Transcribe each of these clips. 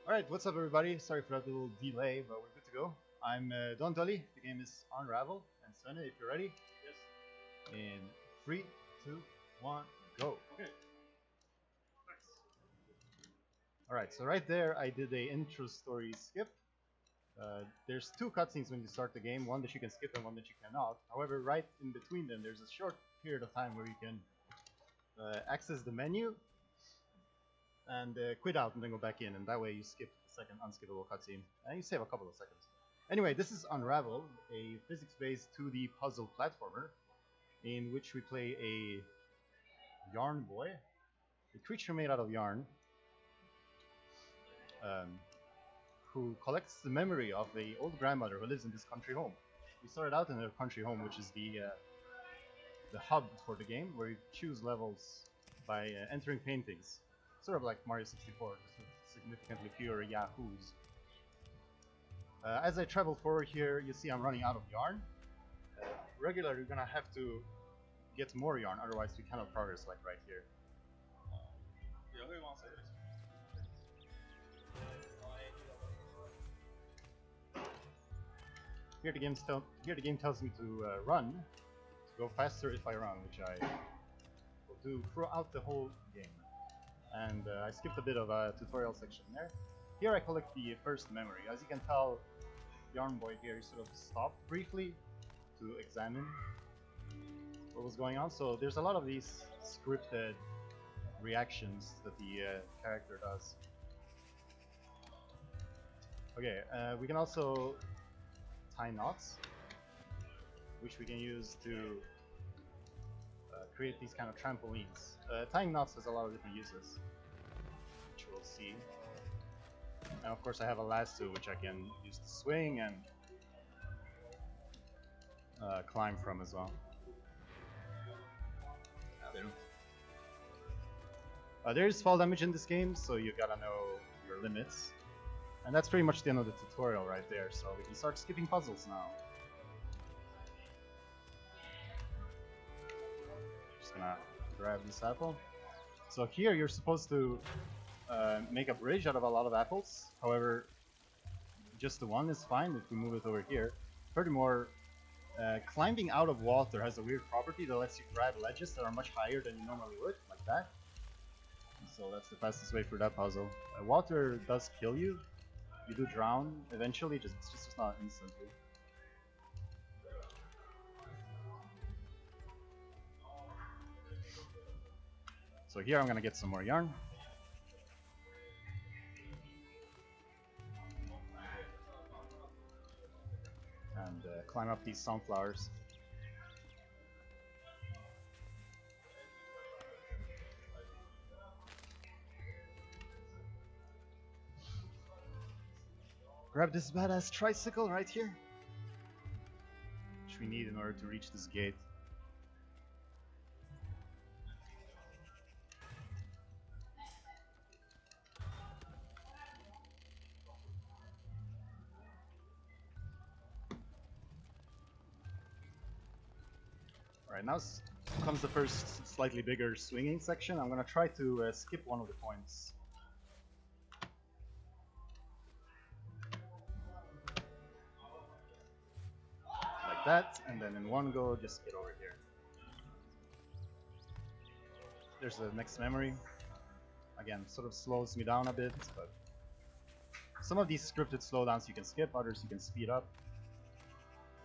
Alright, what's up everybody? Sorry for that little delay, but we're good to go. I'm Don Dolly, the game is Unravel, and Svenna, if you're ready. Yes. In 3, 2, 1, go. Okay. Nice. Alright, so right there I did a intro story skip. There's two cutscenes when you start the game, one that you can skip and one that you cannot. However, right in between them there's a short period of time where you can access the menu and quit out and then go back in, and that way you skip the second unskippable cutscene and you save a couple of seconds. Anyway, this is Unravel, a physics-based 2D puzzle platformer in which we play a yarn boy, a creature made out of yarn, who collects the memory of an old grandmother who lives in this country home. We started out in her country home, which is the hub for the game, where you choose levels by entering paintings. Sort of like Mario 64, just with significantly fewer yahoos. As I travel forward here, you see I'm running out of yarn. Regularly, you're gonna have to get more yarn, otherwise we cannot progress, like right here. Here the game tells me to run, to go faster if I run, which I will do throughout the whole game. And I skipped a bit of a tutorial section there. Here I collect the first memory. As you can tell, Yarn Boy here sort of stopped briefly to examine what was going on. So there's a lot of these scripted reactions that the character does. Okay, we can also tie knots, which we can use to create these kind of trampolines. Tying knots has a lot of different uses, which we'll see. And of course I have a lasso which I can use to swing and climb from as well. There is fall damage in this game, so you gotta know your limits. And that's pretty much the end of the tutorial right there, so we can start skipping puzzles now. Just gonna grab this apple. So here you're supposed to make a bridge out of a lot of apples. However, just the one is fine if we move it over here. Furthermore, climbing out of water has a weird property that lets you grab ledges that are much higher than you normally would, like that. And so that's the fastest way for that puzzle. Water does kill you. You do drown eventually, just not instantly. So here I'm gonna get some more yarn. And climb up these sunflowers. Grab this badass tricycle right here, which we need in order to reach this gate. Alright, now comes the first slightly bigger swinging section. I'm gonna try to skip one of the points. Like that, and then in one go, just get over here. There's the next memory. Again, sort of slows me down a bit, but some of these scripted slowdowns you can skip, others you can speed up.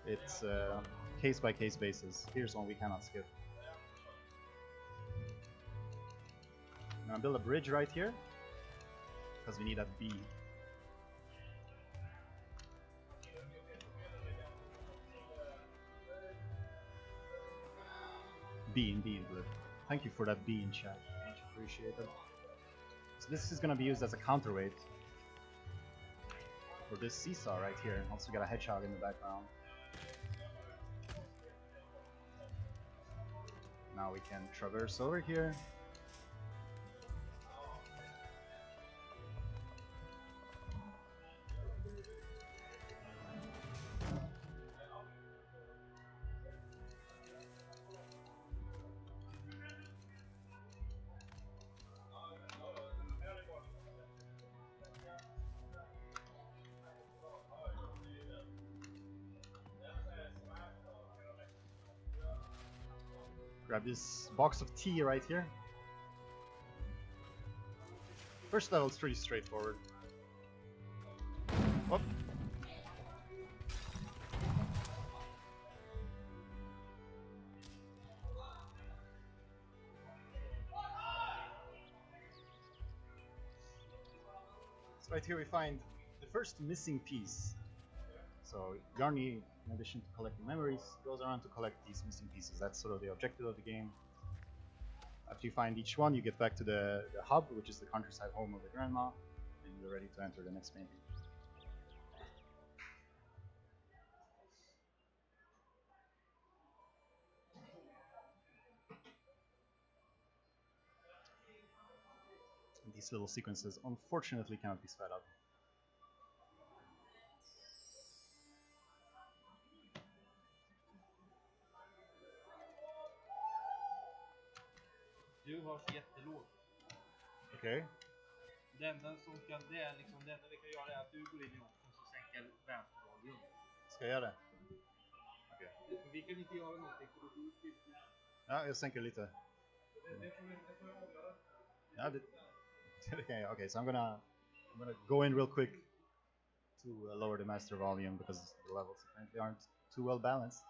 It's case by case basis. Here's one we cannot skip. I'm gonna build a bridge right here because we need that B. B indeed, but thank you for that B in chat. Much appreciated. So this is gonna be used as a counterweight for this seesaw right here. Also got a hedgehog in the background. Now we can traverse over here. Grab this box of tea right here. First level is pretty straightforward. Whoop. So right here we find the first missing piece. So Yarny, in addition to collecting memories, goes around to collect these missing pieces. That's sort of the objective of the game. After you find each one, you get back to the hub, which is the countryside home of the grandma, and you're ready to enter the next main game. And these little sequences unfortunately cannot be sped up. Du har så jättelågt. Okej. Det enda som kan, det är liksom, det enda vi kan göra är att du går in i option och sänker vänsterradion. Ska jag göra det? Okej. Vi kan inte göra någonting för då går du. Ja, jag sänker lite. Det får jag avgöra. Ja, okay, okay, so I'm gonna go in real quick to lower the master volume because the levels apparently aren't too well balanced.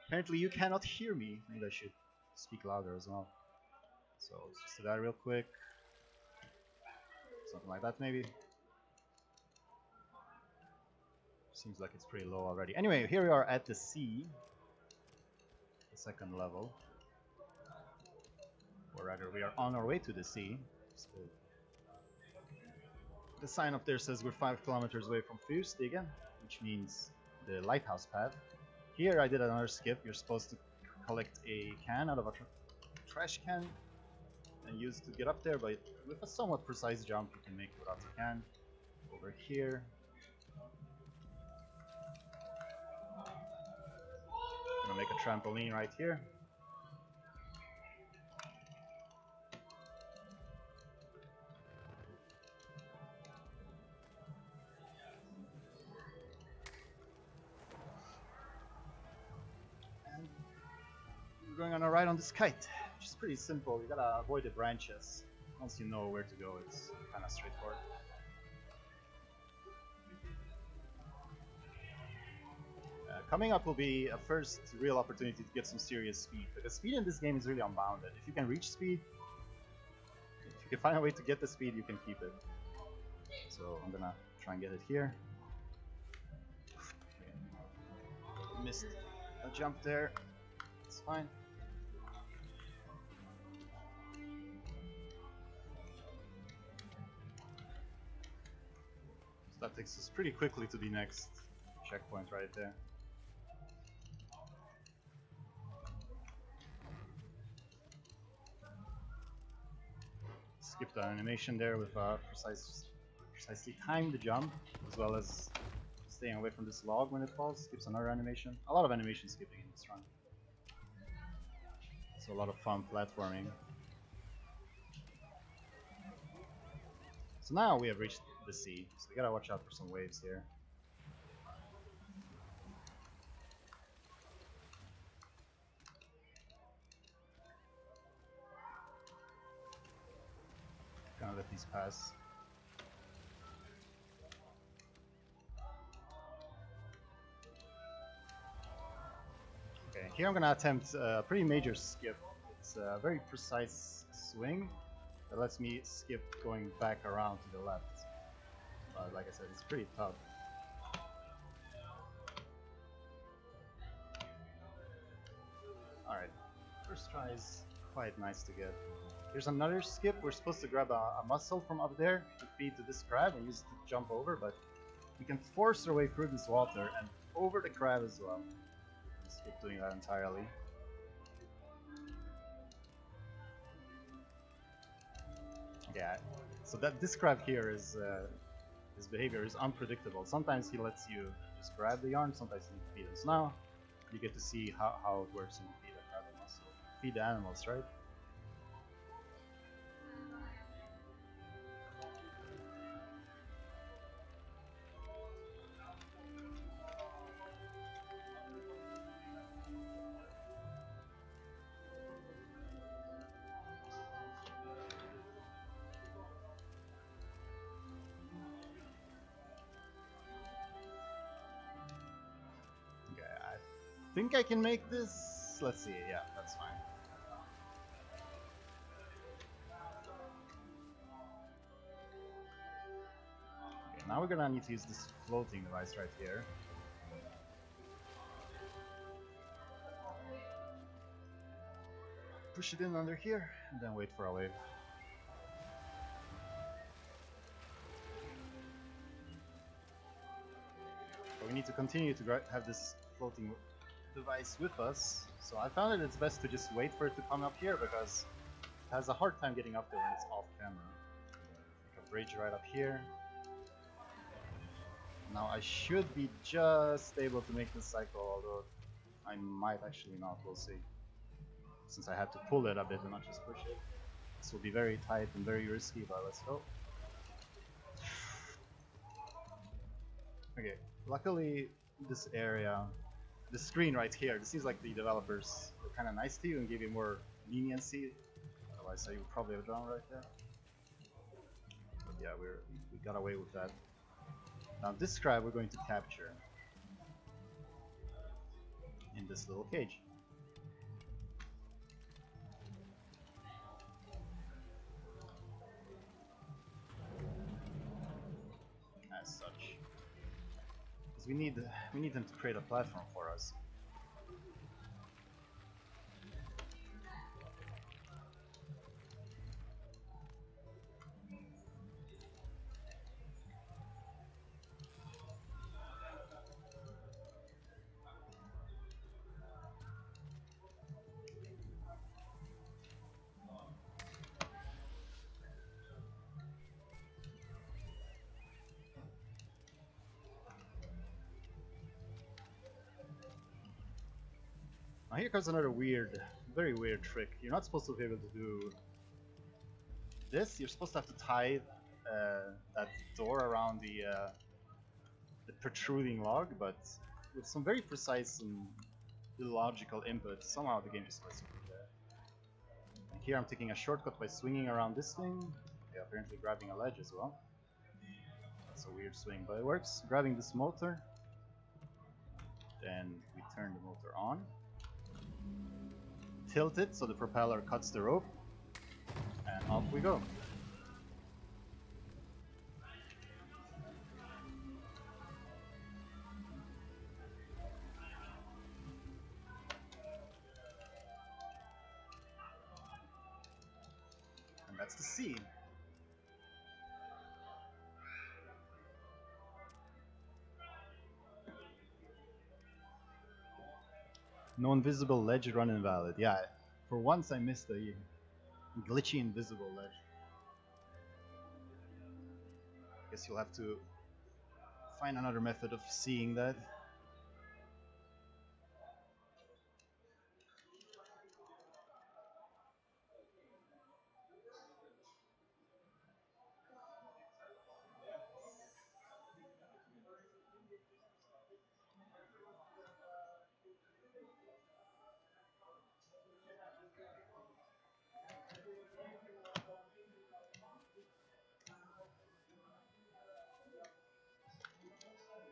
Apparently you cannot hear me. Maybe I should speak louder as well. So let's just do that real quick. Something like that maybe. Seems like it's pretty low already. Anyway, here we are at the sea. The second level. Or rather, we are on our way to the sea. So the sign up there says we're 5 kilometers away from Fyrstigen, which means the lighthouse path. Here I did another skip. You're supposed to collect a can out of a trash can and use to get up there, but with a somewhat precise jump you can make without the can. Over here. I'm gonna make a trampoline right here. Going on a ride on this kite, which is pretty simple. You gotta avoid the branches. Once you know where to go, it's kind of straightforward. Coming up will be a first real opportunity to get some serious speed, because speed in this game is really unbounded. If you can reach speed, if you can find a way to get the speed, you can keep it. So I'm gonna try and get it here. Missed a jump there. It's fine. So that takes us pretty quickly to the next checkpoint right there. Skip the animation there with precisely timed jump, as well as staying away from this log when it falls. Skips another animation. A lot of animation skipping in this run. So a lot of fun platforming. So now we have reached the sea, so we gotta watch out for some waves here. Gonna let these pass. Okay, here I'm gonna attempt a pretty major skip. It's a very precise swing that lets me skip going back around to the left. But like I said, it's pretty tough. Alright, first try is quite nice to get. Here's another skip. We're supposed to grab a mussel from up there to feed to this crab and use it to jump over, but we can force our way through this water and over the crab as well. Skip doing that entirely. Yeah, so that this crab here is his behavior is unpredictable. Sometimes he lets you just grab the yarn, sometimes you feed him. So now you get to see how it works when you feed a crab a mussel. Feed the animals, right? think I can make this. Let's see. Yeah, that's fine. Okay, now we're gonna need to use this floating device right here. Push it in under here, and then wait for a wave. But we need to continue to have this floating device with us, so I found that it's best to just wait for it to come up here because it has a hard time getting up there when it's off camera. Make a bridge right up here. Now I should be just able to make this cycle, although I might actually not, we'll see. Since I had to pull it a bit and not just push it. This will be very tight and very risky, but let's go. Okay, luckily this area, the screen right here, this seems like the developers were kind of nice to you and gave you more leniency. Otherwise you would probably have drowned right there. But yeah, we got away with that. Now this crab we're going to capture in this little cage. As such, because we need them to create a platform for us. Now here comes another very weird trick. You're not supposed to be able to do this. You're supposed to have to tie that door around the protruding log, but with some very precise and illogical input, somehow the game just lets you do that. And here I'm taking a shortcut by swinging around this thing. Yeah, apparently grabbing a ledge as well. That's a weird swing, but it works. Grabbing this motor, then we turn the motor on. Tilt it so the propeller cuts the rope, and off we go. And that's the sea. No invisible ledge run invalid. Yeah, for once I missed a glitchy invisible ledge. Guess you'll have to find another method of seeing that.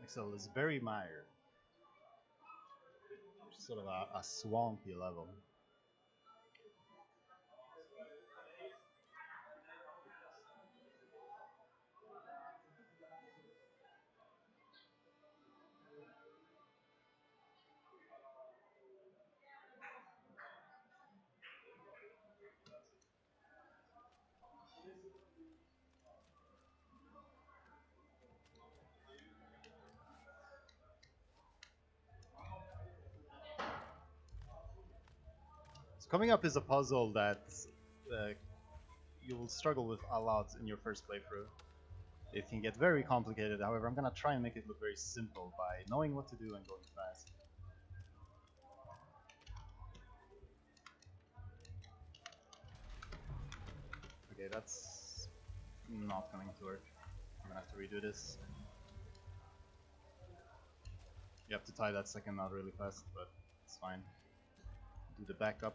Excel is very mired. Sort of a swampy level. So coming up is a puzzle that you will struggle with a lot in your first playthrough. It can get very complicated, however I'm gonna try and make it look very simple by knowing what to do and going fast. Okay, that's not going to work. I'm gonna have to redo this. You have to tie that second knot really fast, but it's fine. Do the backup.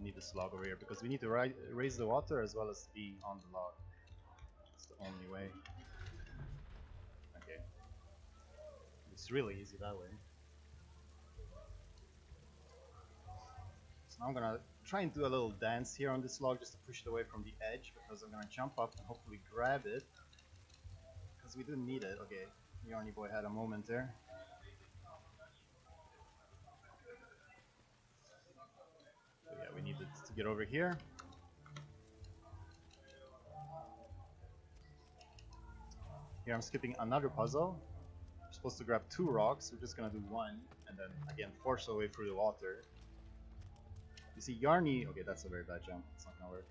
Need this log over here because we need to raise the water as well as be on the log. It's the only way. Okay. It's really easy that way. So now I'm gonna try and do a little dance here on this log just to push it away from the edge, because I'm gonna jump up and hopefully grab it, because we do need it. Okay, Yarny boy had a moment there. So yeah, we needed to get over here. Here I'm skipping another puzzle. We're supposed to grab 2 rocks, we're just gonna do 1, and then again force our way through the water. You see Yarny, okay, that's a very bad jump, it's not gonna work.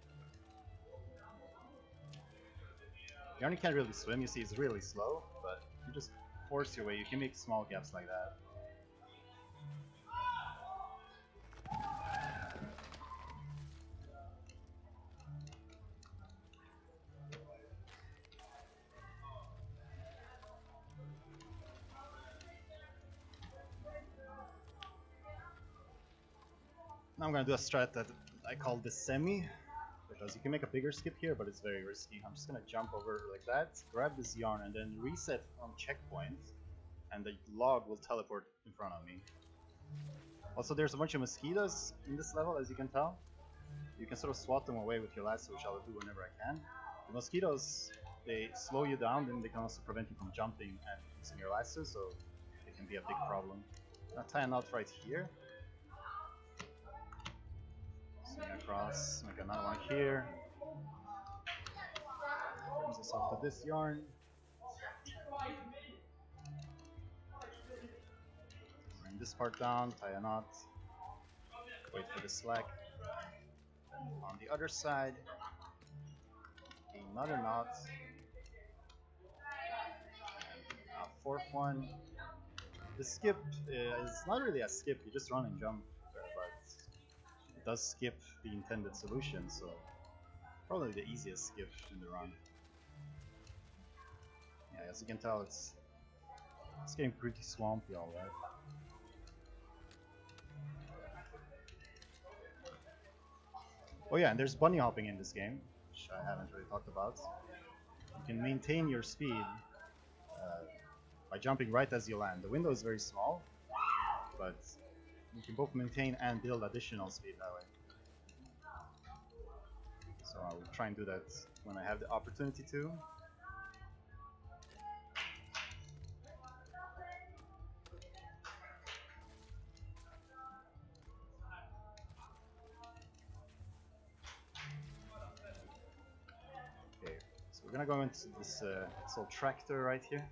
Yarny can't really swim, you see he's really slow, but you just force your way, you can make small gaps like that. Now I'm gonna do a strat that I call the semi, because you can make a bigger skip here, but it's very risky. I'm just gonna jump over like that, grab this yarn, and then reset on checkpoint, and the log will teleport in front of me. Also, there's a bunch of mosquitoes in this level, as you can tell. You can sort of swat them away with your lasso, which I will do whenever I can. The mosquitoes, they slow you down, then they can also prevent you from jumping and using your lasso, so it can be a big problem. I'm gonna tie a knot right here. Swing across, make another one here. Brings us off to this yarn. Bring this part down, tie a knot. Wait for the slack. Then on the other side, another knot. And a 4th one. The skip is not really a skip, you just run and jump, but it does skip the intended solution, so probably the easiest skip in the run. Yeah, as you can tell, it's getting pretty swampy alright. Oh yeah, and there's bunny hopping in this game, which I haven't really talked about. You can maintain your speed by jumping right as you land. The window is very small, but you can both maintain and build additional speed that way. So I will try and do that when I have the opportunity to. Okay, so we're gonna go into this little tractor right here.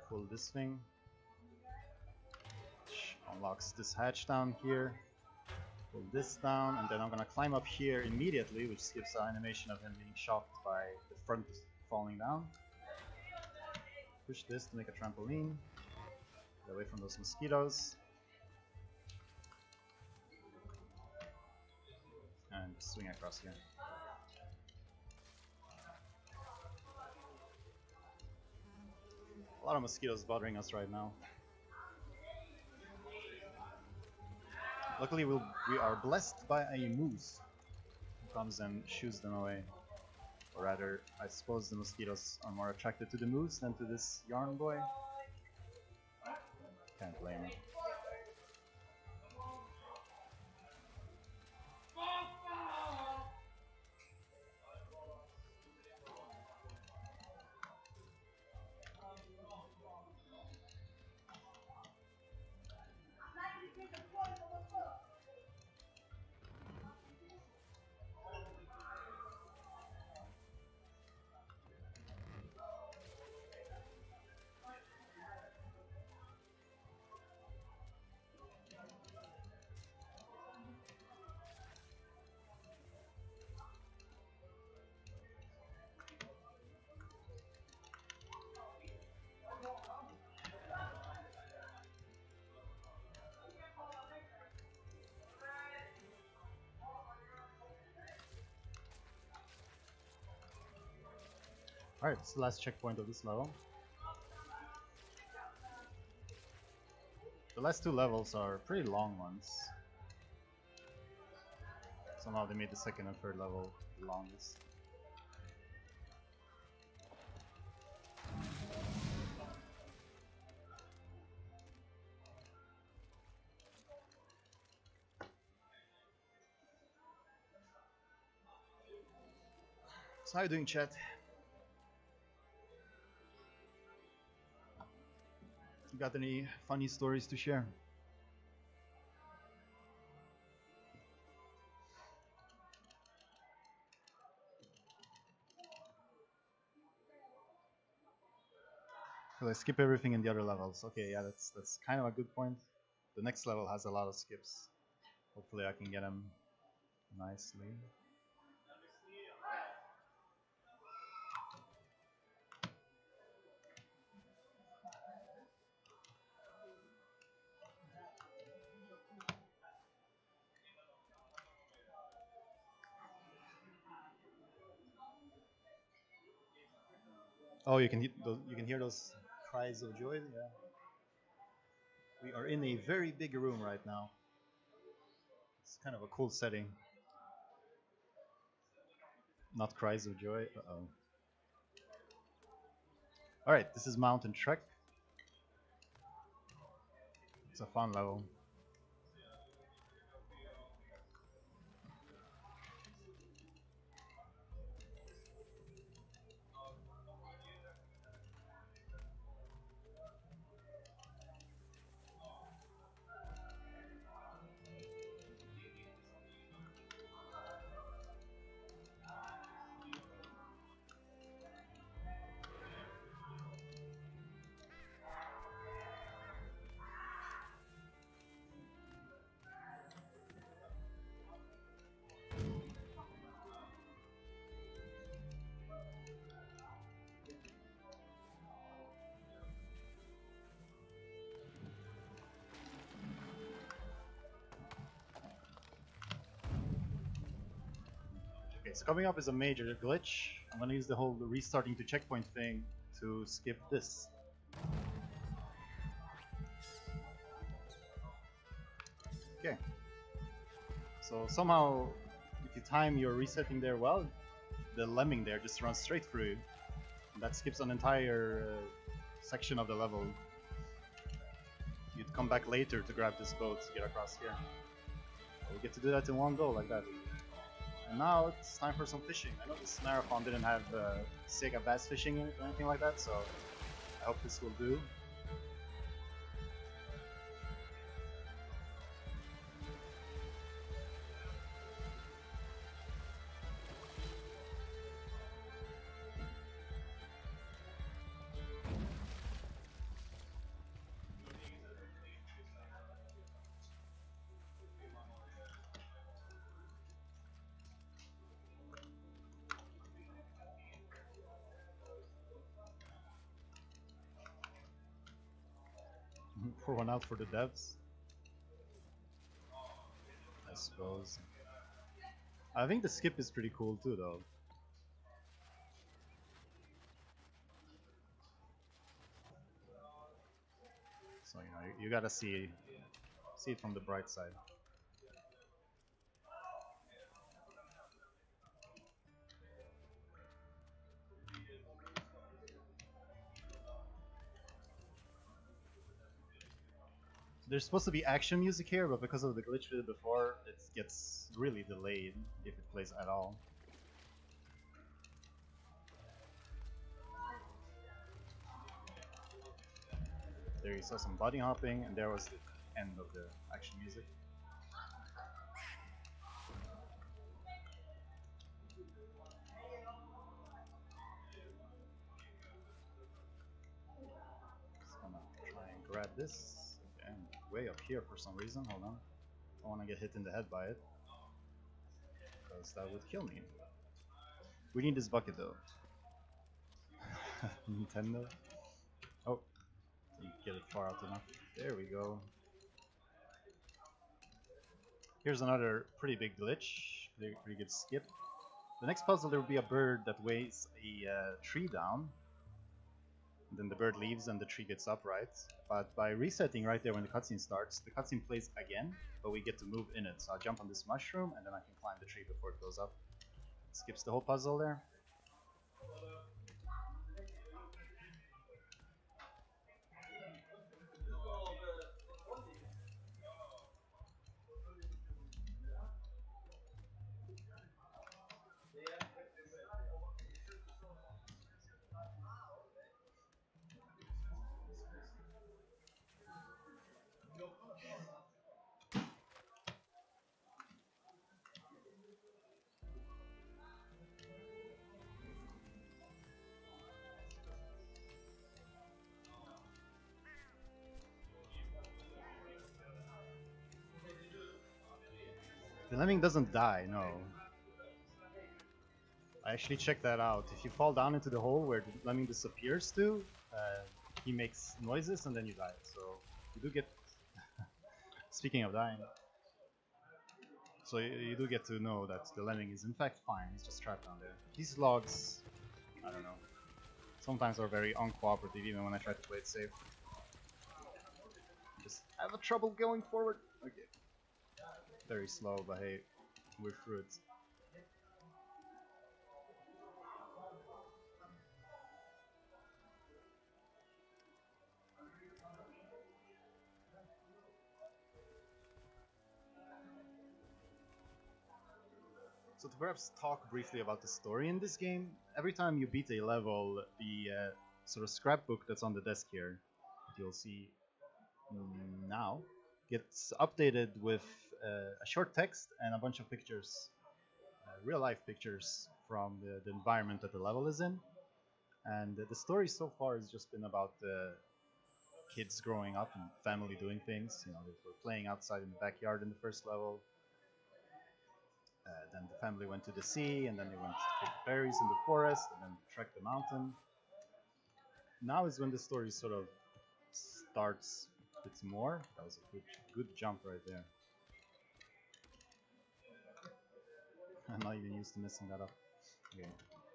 Pull this thing, which unlocks this hatch down here. Pull this down, and then I'm gonna climb up here immediately, which skips the animation of him being shocked by the front falling down. Push this to make a trampoline. Get away from those mosquitoes. And swing across here. A lot of mosquitoes bothering us right now. Luckily we are blessed by a moose who comes and shoos them away. Or rather, I suppose the mosquitoes are more attracted to the moose than to this yarn boy. Can't blame it. Alright, it's the last checkpoint of this level. The last 2 levels are pretty long ones. Somehow they made the 2nd and 3rd level the longest. So how you doing, chat? You got any funny stories to share? Because I skip everything in the other levels. Okay, yeah, that's kind of a good point. The next level has a lot of skips. Hopefully I can get them nicely. Oh, you can hear those cries of joy. Yeah, we are in a very big room right now. It's kind of a cool setting. Not cries of joy. Uh-oh. All right, this is Mountain Trek. It's a fun level. Okay, so coming up is a major glitch. I'm gonna use the whole restarting to checkpoint thing to skip this. Okay. So somehow, if you time your resetting there well, the lemming there just runs straight through you. And that skips an entire section of the level. You'd come back later to grab this boat to get across here. We get to do that in one go like that. And now it's time for some fishing. I know this marathon didn't have Sega bass fishing in it or anything like that, so I hope this will do. Pour one out for the devs, I suppose. I think the skip is pretty cool too, though. So you gotta see it from the bright side. There's supposed to be action music here, but because of the glitch we did before, it gets really delayed if it plays at all. There you saw some body hopping, and there was the end of the action music. Just gonna try and grab this. And way up here for some reason. Hold on. I want to get hit in the head by it, because that would kill me. We need this bucket though. Nintendo. Oh, didn't get it far out enough. There we go. Here's another pretty big glitch. Pretty good skip. The next puzzle, there will be a bird that weighs a tree down. And then the bird leaves and the tree gets upright. But by resetting right there when the cutscene starts, the cutscene plays again, but we get to move in it. So I'll jump on this mushroom and then I can climb the tree before it goes up. It skips the whole puzzle there. The lemming doesn't die, no. I actually checked that out. If you fall down into the hole where the lemming disappears to, he makes noises and then you die. So you do get... Speaking of dying, so you do get to know that the lemming is in fact fine. He's just trapped down there. These logs, I don't know, sometimes are very uncooperative even when I try to play it safe. Just have a trouble going forward. Okay. Very slow, but hey, we're through it. So to perhaps talk briefly about the story in this game, every time you beat a level, the sort of scrapbook that's on the desk here, that you'll see now, gets updated with a short text and a bunch of pictures, real life pictures from the environment that the level is in. And the story so far has just been about kids growing up and family doing things. You know, they were playing outside in the backyard in the first level. Then the family went to the sea, and then they went to pick berries in the forest, and then trekked the mountain. Now is when the story sort of starts a bit more. That was a good jump right there. I'm not even used to messing that up. Okay,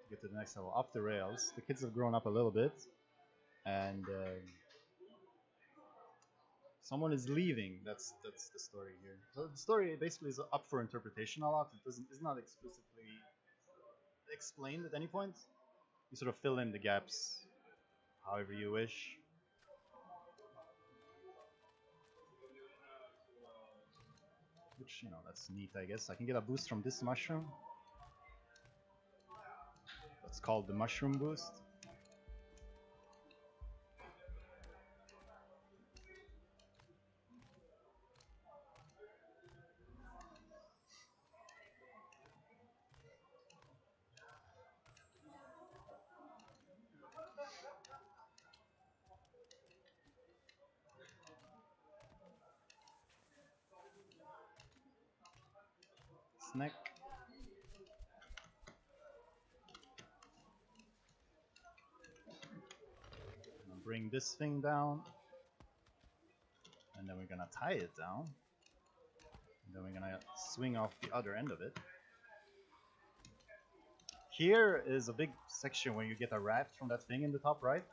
get to the next level. Off the rails. The kids have grown up a little bit, and someone is leaving. That's the story here. So the story basically is up for interpretation a lot. It's not explicitly explained at any point. You sort of fill in the gaps however you wish. Which, you know, that's neat, I guess. I can get a boost from this mushroom. That's called the mushroom boost. Snack. Bring this thing down, and then we're gonna tie it down, and then we're gonna swing off the other end of it. Here is a big section where you get a raft from that thing in the top right,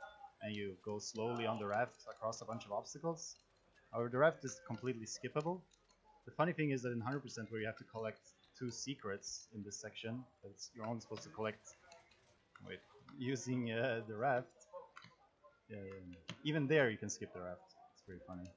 and you go slowly on the raft across a bunch of obstacles. However, the raft is completely skippable. The funny thing is that in 100% where you have to collect 2 secrets in this section, you're only supposed to collect using the raft. Even there you can skip the raft. It's pretty funny.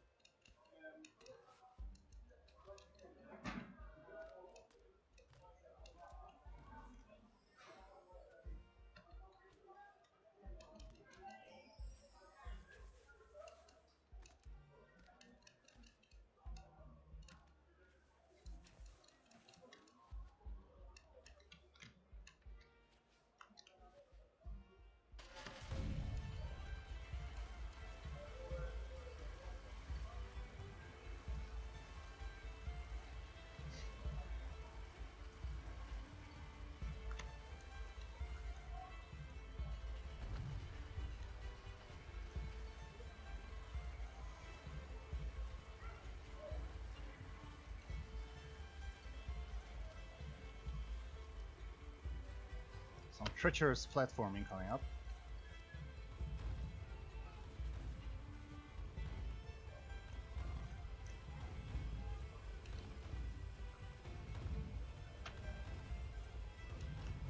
Some treacherous platforming coming up.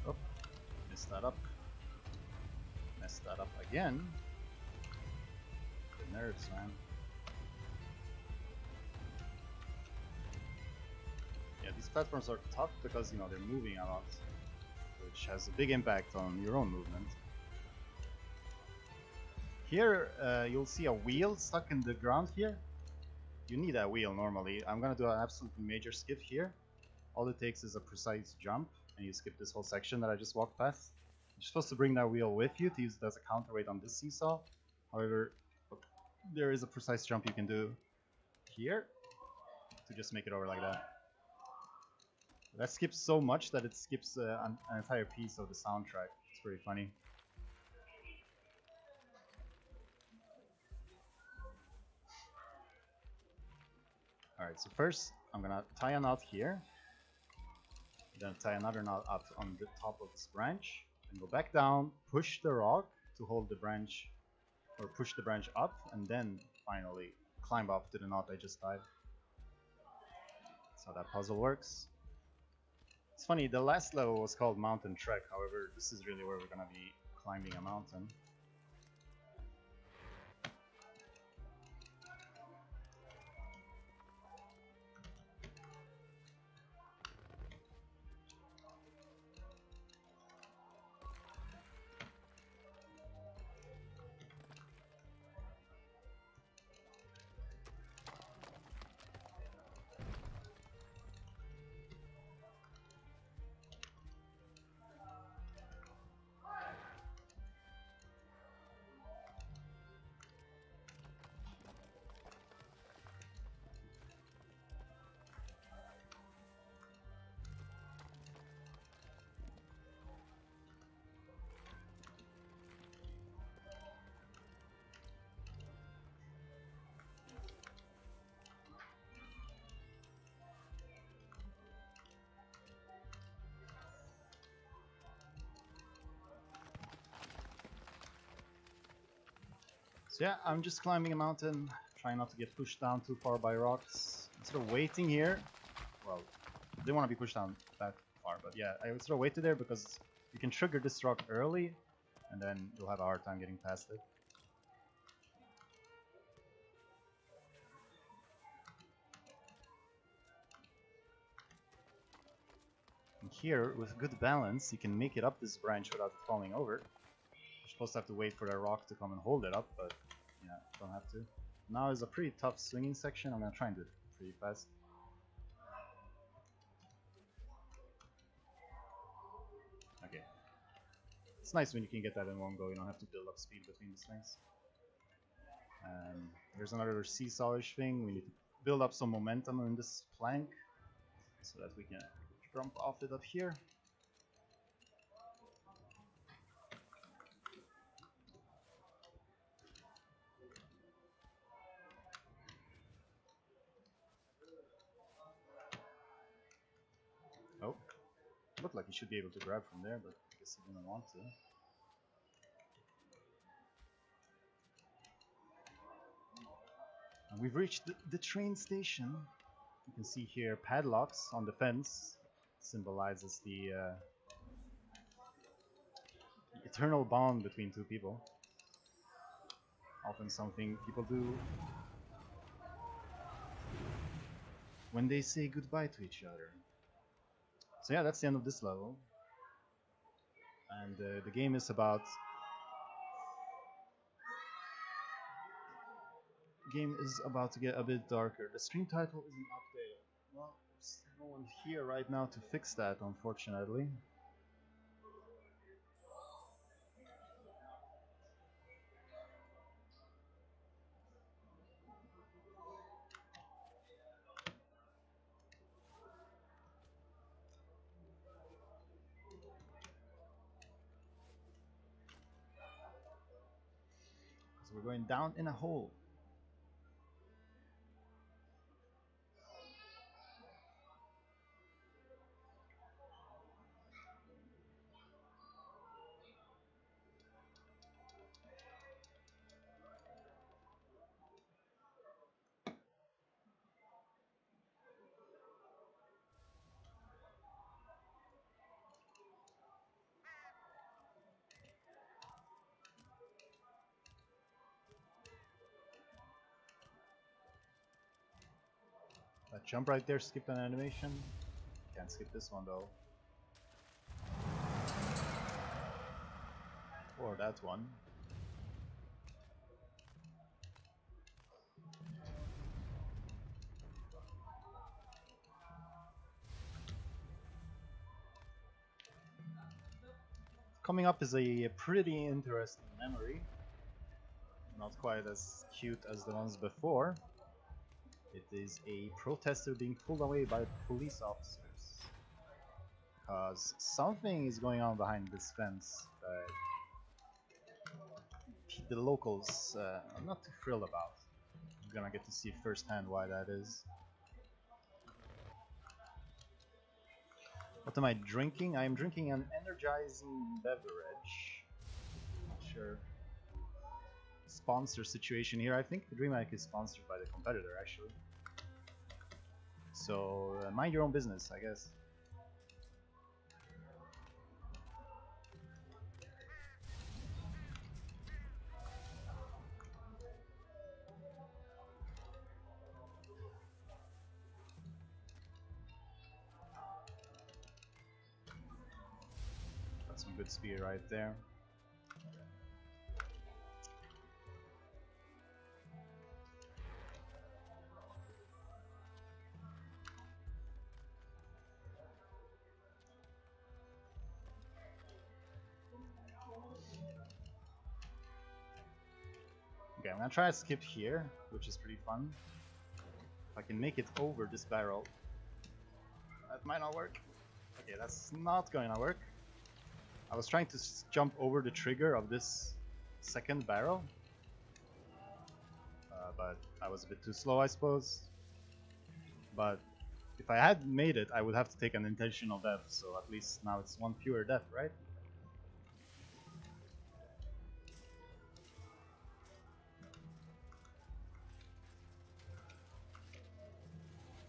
Oh, messed that up. Messed that up again. The nerves, man. Yeah, these platforms are tough because, you know, they're moving a lot, which has a big impact on your own movement. Here, you'll see a wheel stuck in the ground here. You need a wheel normally. I'm gonna do an absolutely major skip here. All it takes is a precise jump, and you skip this whole section that I just walked past. You're supposed to bring that wheel with you to use it as a counterweight on this seesaw. However, there is a precise jump you can do here to just make it over like that. That skips so much that it skips an entire piece of the soundtrack. It's pretty funny. Alright, so first I'm gonna tie a knot here. Then tie another knot up on the top of this branch. And go back down, push the rock to hold the branch, or push the branch up, and then finally climb up to the knot I just tied. That's how that puzzle works. It's funny, the last level was called Mountain Trek, however, this is really where we're gonna be climbing a mountain. So yeah, I'm just climbing a mountain, trying not to get pushed down too far by rocks. I'm sort of waiting here. Well, I didn't want to be pushed down that far, but yeah, I would sort of waited there because you can trigger this rock early, and then you'll have a hard time getting past it. And here, with good balance, you can make it up this branch without it falling over. You're supposed to have to wait for the rock to come and hold it up, but yeah, don't have to. Now is a pretty tough swinging section. I'm gonna try and do it pretty fast. Okay. It's nice when you can get that in one go. You don't have to build up speed between these things. There's another seesawish thing. We need to build up some momentum on this plank so that we can jump off it up here. Oh, looked like he should be able to grab from there, but I guess he didn't want to. And we've reached the train station. You can see here padlocks on the fence. Symbolizes the eternal bond between two people. Often something people do when they say goodbye to each other. So yeah, that's the end of this level. And the game is about... game is about to get a bit darker. The stream title isn't updated. Well, there's no one here right now to fix that, unfortunately. So we're going down in a hole. That jump right there skipped an animation. Can't skip this one though. Or that one. Coming up is a pretty interesting memory. Not quite as cute as the ones before. It is a protester being pulled away by police officers. Because something is going on behind this fence that the locals are not too thrilled about. I'm gonna get to see firsthand why that is. What am I drinking? I am drinking an energizing beverage. Not sure. Sponsor situation here. I think Dreamhack is sponsored by the competitor actually. So mind your own business, I guess. Got some good speed right there. Okay, I'm gonna try to skip here, which is pretty fun. If I can make it over this barrel. That might not work. Okay, that's not going to work. I was trying to jump over the trigger of this second barrel. But I was a bit too slow, I suppose. But if I had made it, I would have to take an intentional death, so at least now it's one fewer death, right?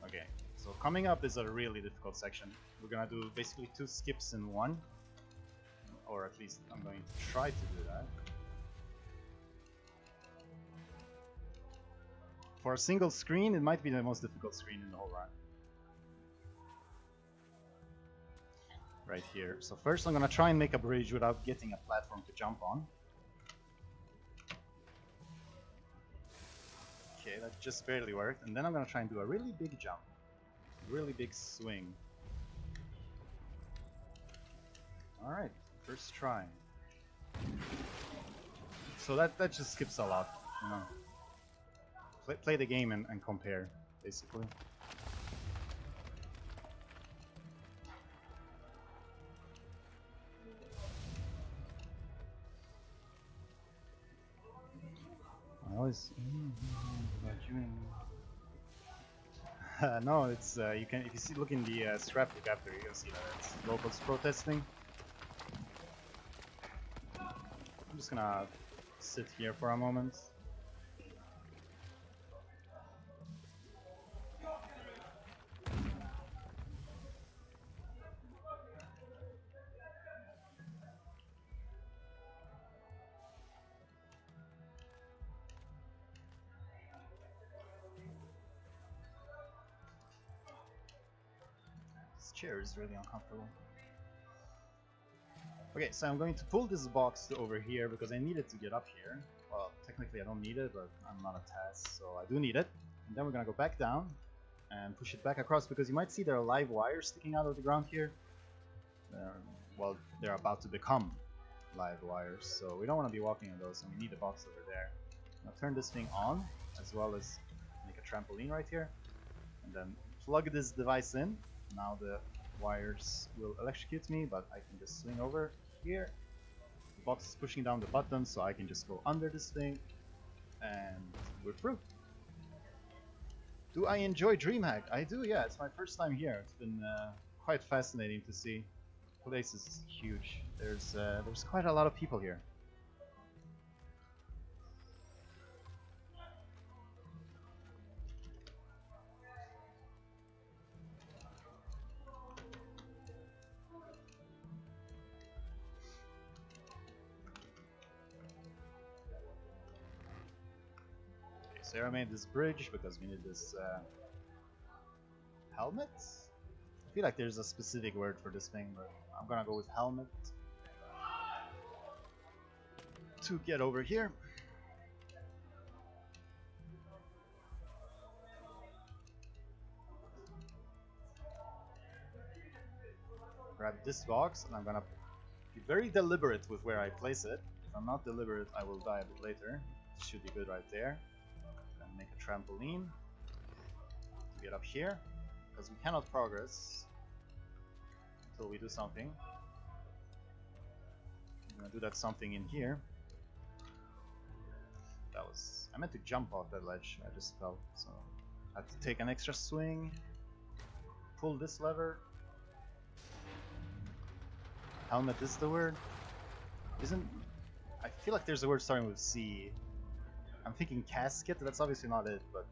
Okay, so coming up is a really difficult section. We're gonna do basically 2 skips in one. Or at least I'm going to try to do that. For a single screen, it might be the most difficult screen in the whole run. Right here. So first I'm gonna try and make a bridge without getting a platform to jump on. Okay, that just barely worked. And then I'm gonna try and do a really big jump. Really big swing. Alright, first try. So that just skips a lot, you know. Play the game and compare, basically. I always no, it's you can if you see look in the scrapbook after, you can see that it's locals protesting. I'm just gonna sit here for a moment. This chair is really uncomfortable. Okay, so I'm going to pull this box to over here because I need it to get up here. Well, technically I don't need it, but I'm not a task, so I do need it. And then we're gonna go back down and push it back across because you might see there are live wires sticking out of the ground here. Well, they're about to become live wires, so we don't want to be walking on those, and we need a box over there. Now turn this thing on, as well as make a trampoline right here, and then plug this device in. Now the wires will electrocute me, but I can just swing over here. The box is pushing down the button, so I can just go under this thing, and we're through. Do I enjoy Dreamhack? I do, yeah. It's my first time here. It's been quite fascinating to see. The place is huge. There's quite a lot of people here. Sarah made this bridge because we need this helmet? I feel like there's a specific word for this thing, but I'm gonna go with helmet to get over here. Grab this box, and I'm gonna be very deliberate with where I place it. If I'm not deliberate, I will die a bit later. This should be good right there. And make a trampoline to get up here, because we cannot progress until we do something. I'm gonna do that something in here. That was... I meant to jump off that ledge, I just fell, so... I have to take an extra swing, pull this lever. Helmet is the word. Isn't... I feel like there's a word starting with C. I'm thinking casket, that's obviously not it, but...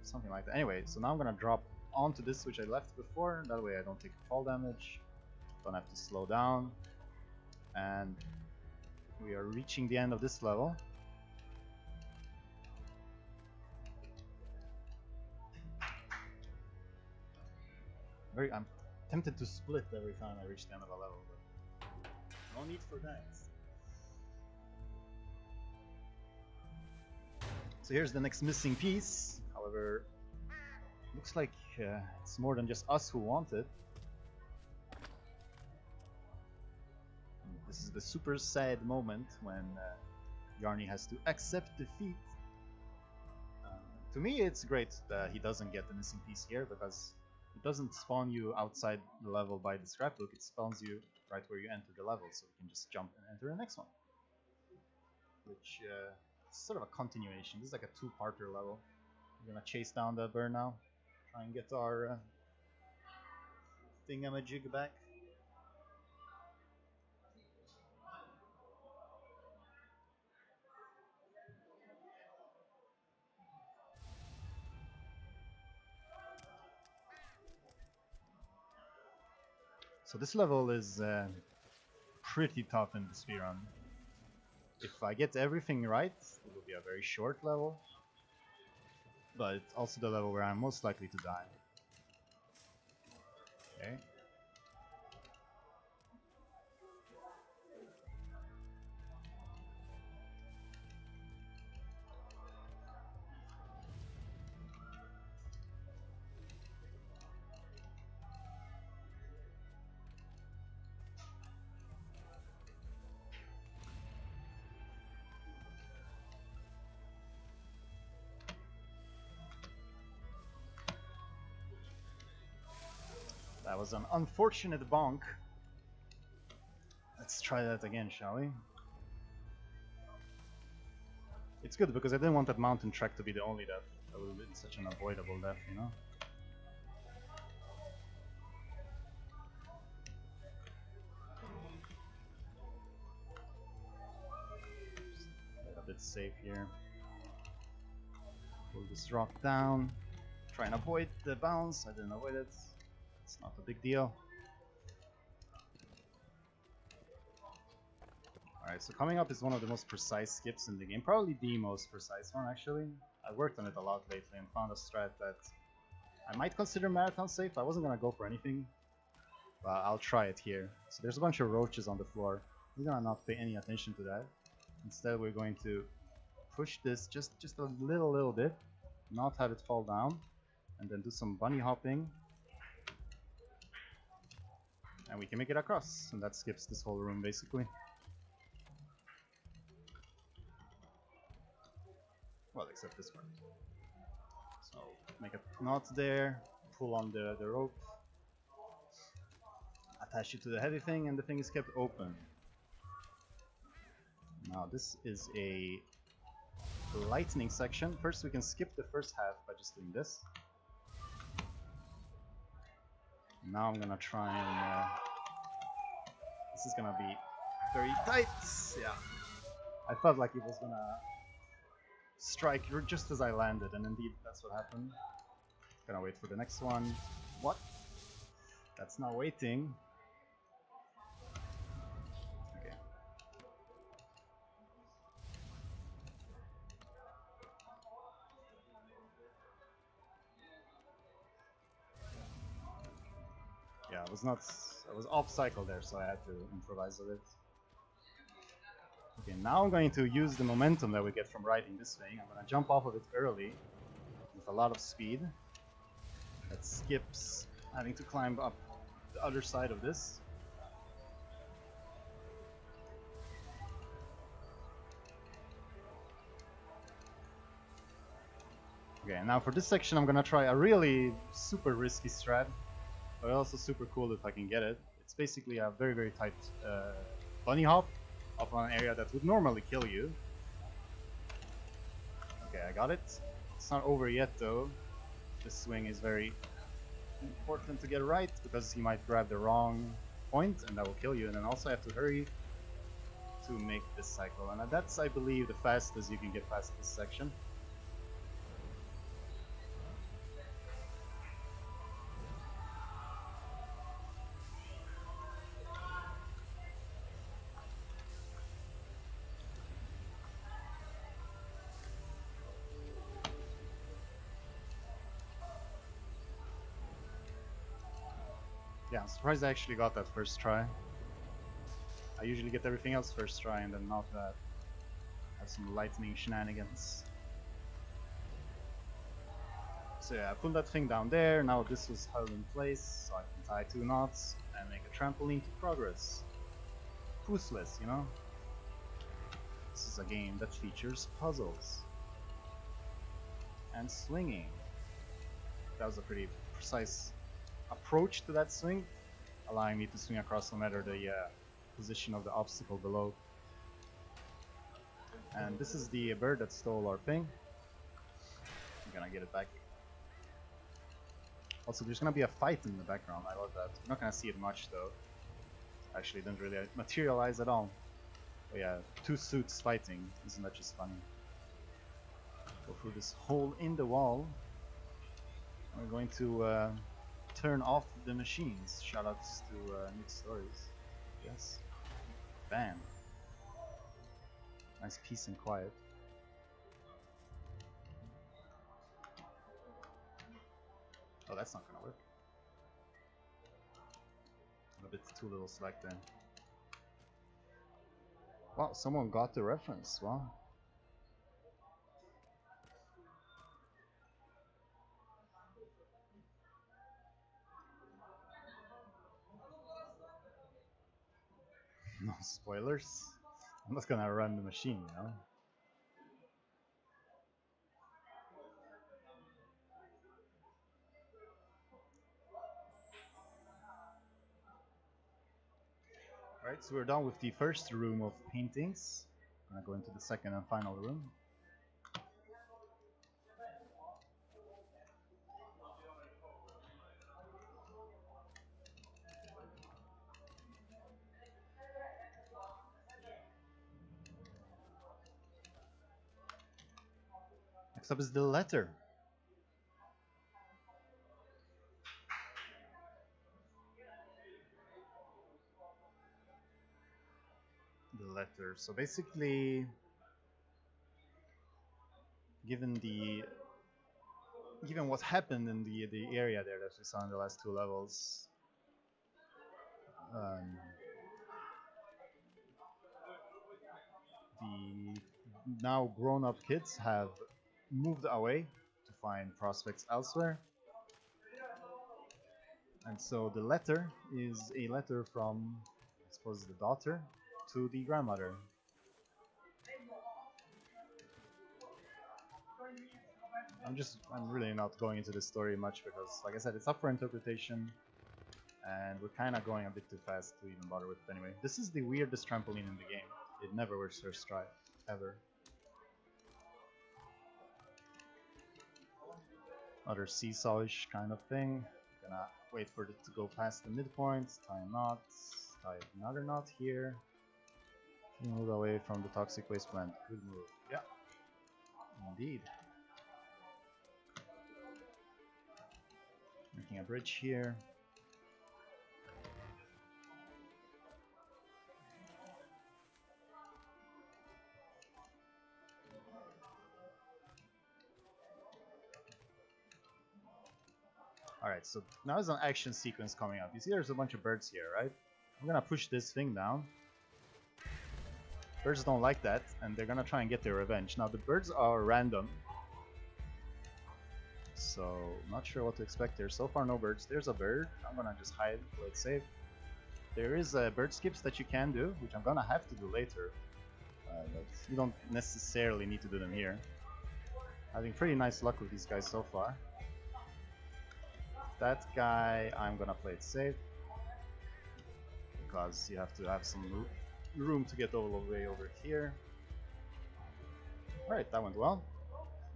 something like that. Anyway, so now I'm gonna drop onto this which I left before, that way I don't take fall damage, don't have to slow down, and we are reaching the end of this level. I'm tempted to split every time I reach the end of a level, but no need for that. So here's the next missing piece. However, looks like it's more than just us who want it. This is the super sad moment when Yarny has to accept defeat. To me, it's great that he doesn't get the missing piece here, because it doesn't spawn you outside the level by the scrapbook, it spawns you right where you enter the level, so you can just jump and enter the next one. Which is sort of a continuation. This is like a two-parter level. We're gonna chase down the bird now, try and get our thingamajig back. So this level is pretty tough in the speedrun. If I get everything right, it will be a very short level, but it's also the level where I'm most likely to die. Okay. That was an unfortunate bonk. Let's try that again, shall we? It's good because I didn't want that mountain track to be the only death. That would have been such an avoidable death, you know? Get a bit safe here. Pull this rock down. Try and avoid the bounce. I didn't avoid it. It's not a big deal. Alright, so coming up is one of the most precise skips in the game. Probably the most precise one, actually. I worked on it a lot lately and found a strat that I might consider marathon safe. I wasn't gonna go for anything, but I'll try it here. So there's a bunch of roaches on the floor. We're gonna not pay any attention to that. Instead, we're going to push this just a little bit, not have it fall down, and then do some bunny hopping. And we can make it across, and that skips this whole room basically. Well, except this part. So make a knot there, pull on the rope, attach it to the heavy thing, and the thing is kept open. Now this is a lightning section. First we can skip the first half by just doing this. Now I'm gonna try and this is gonna be very tight. Yeah, I felt like it was gonna strike just as I landed, and indeed that's what happened. Gonna wait for the next one. What? That's not waiting. Okay. Yeah, I was off cycle there, so I had to improvise a bit. Okay, now I'm going to use the momentum that we get from riding this thing. I'm going to jump off of it early with a lot of speed. That skips having to climb up the other side of this. Okay, now for this section I'm going to try a really super risky strat. but also super cool if I can get it. It's basically a very, very tight bunny hop off an area that would normally kill you. Okay, I got it. It's not over yet though. This swing is very important to get right because he might grab the wrong point and that will kill you, and then also I have to hurry to make this cycle, and that's, I believe, the fastest you can get past this section. Yeah, I'm surprised I actually got that first try. I usually get everything else first try and then not that. Have some lightning shenanigans. So yeah, I put that thing down there. Now this was held in place, so I can tie 2 knots and make a trampoline to progress. Useless, you know? This is a game that features puzzles. And swinging. That was a pretty precise approach to that swing, allowing me to swing across no matter the position of the obstacle below. And this is the bird that stole our thing. I'm gonna get it back. Also, there's gonna be a fight in the background. I love that. You're not gonna see it much though. Actually, it didn't really materialize at all. But yeah, 2 suits fighting. Isn't that just funny? Go through this hole in the wall. We're going to turn off the machines. Shoutouts to Nick Stories. Yes. Bam. Nice peace and quiet. Oh, that's not gonna work. A bit too little slack there. Wow, someone got the reference. Wow. No spoilers. I'm not gonna run the machine, you know. Alright, so we're done with the first room of paintings. I'm gonna go into the second and final room. Next up is the letter. The letter. So basically, given what happened in the area there that we saw in the last 2 levels, the now grown-up kids have moved away to find prospects elsewhere. And so the letter is a letter from, I suppose, the daughter to the grandmother. I'm really not going into this story much because, like I said, it's up for interpretation, and we're kind of going a bit too fast to even bother with it anyway. This is the weirdest trampoline in the game. It never works first try, ever. Another seesaw-ish kind of thing. Gonna wait for it to go past the midpoint, tie a knot, tie another knot here. Move away from the toxic waste plant. Good move. Yeah, indeed. Making a bridge here. Alright, so now there's an action sequence coming up. You see there's a bunch of birds here, right? I'm gonna push this thing down. Birds don't like that, and they're gonna try and get their revenge. Now the birds are random, so not sure what to expect there. So far no birds. There's a bird. I'm gonna just hide, play it safe. There is bird skips that you can do, which I'm gonna have to do later. But you don't necessarily need to do them here. Having pretty nice luck with these guys so far. That guy, I'm gonna play it safe because you have to have some room to get all the way over here. Alright, that went well.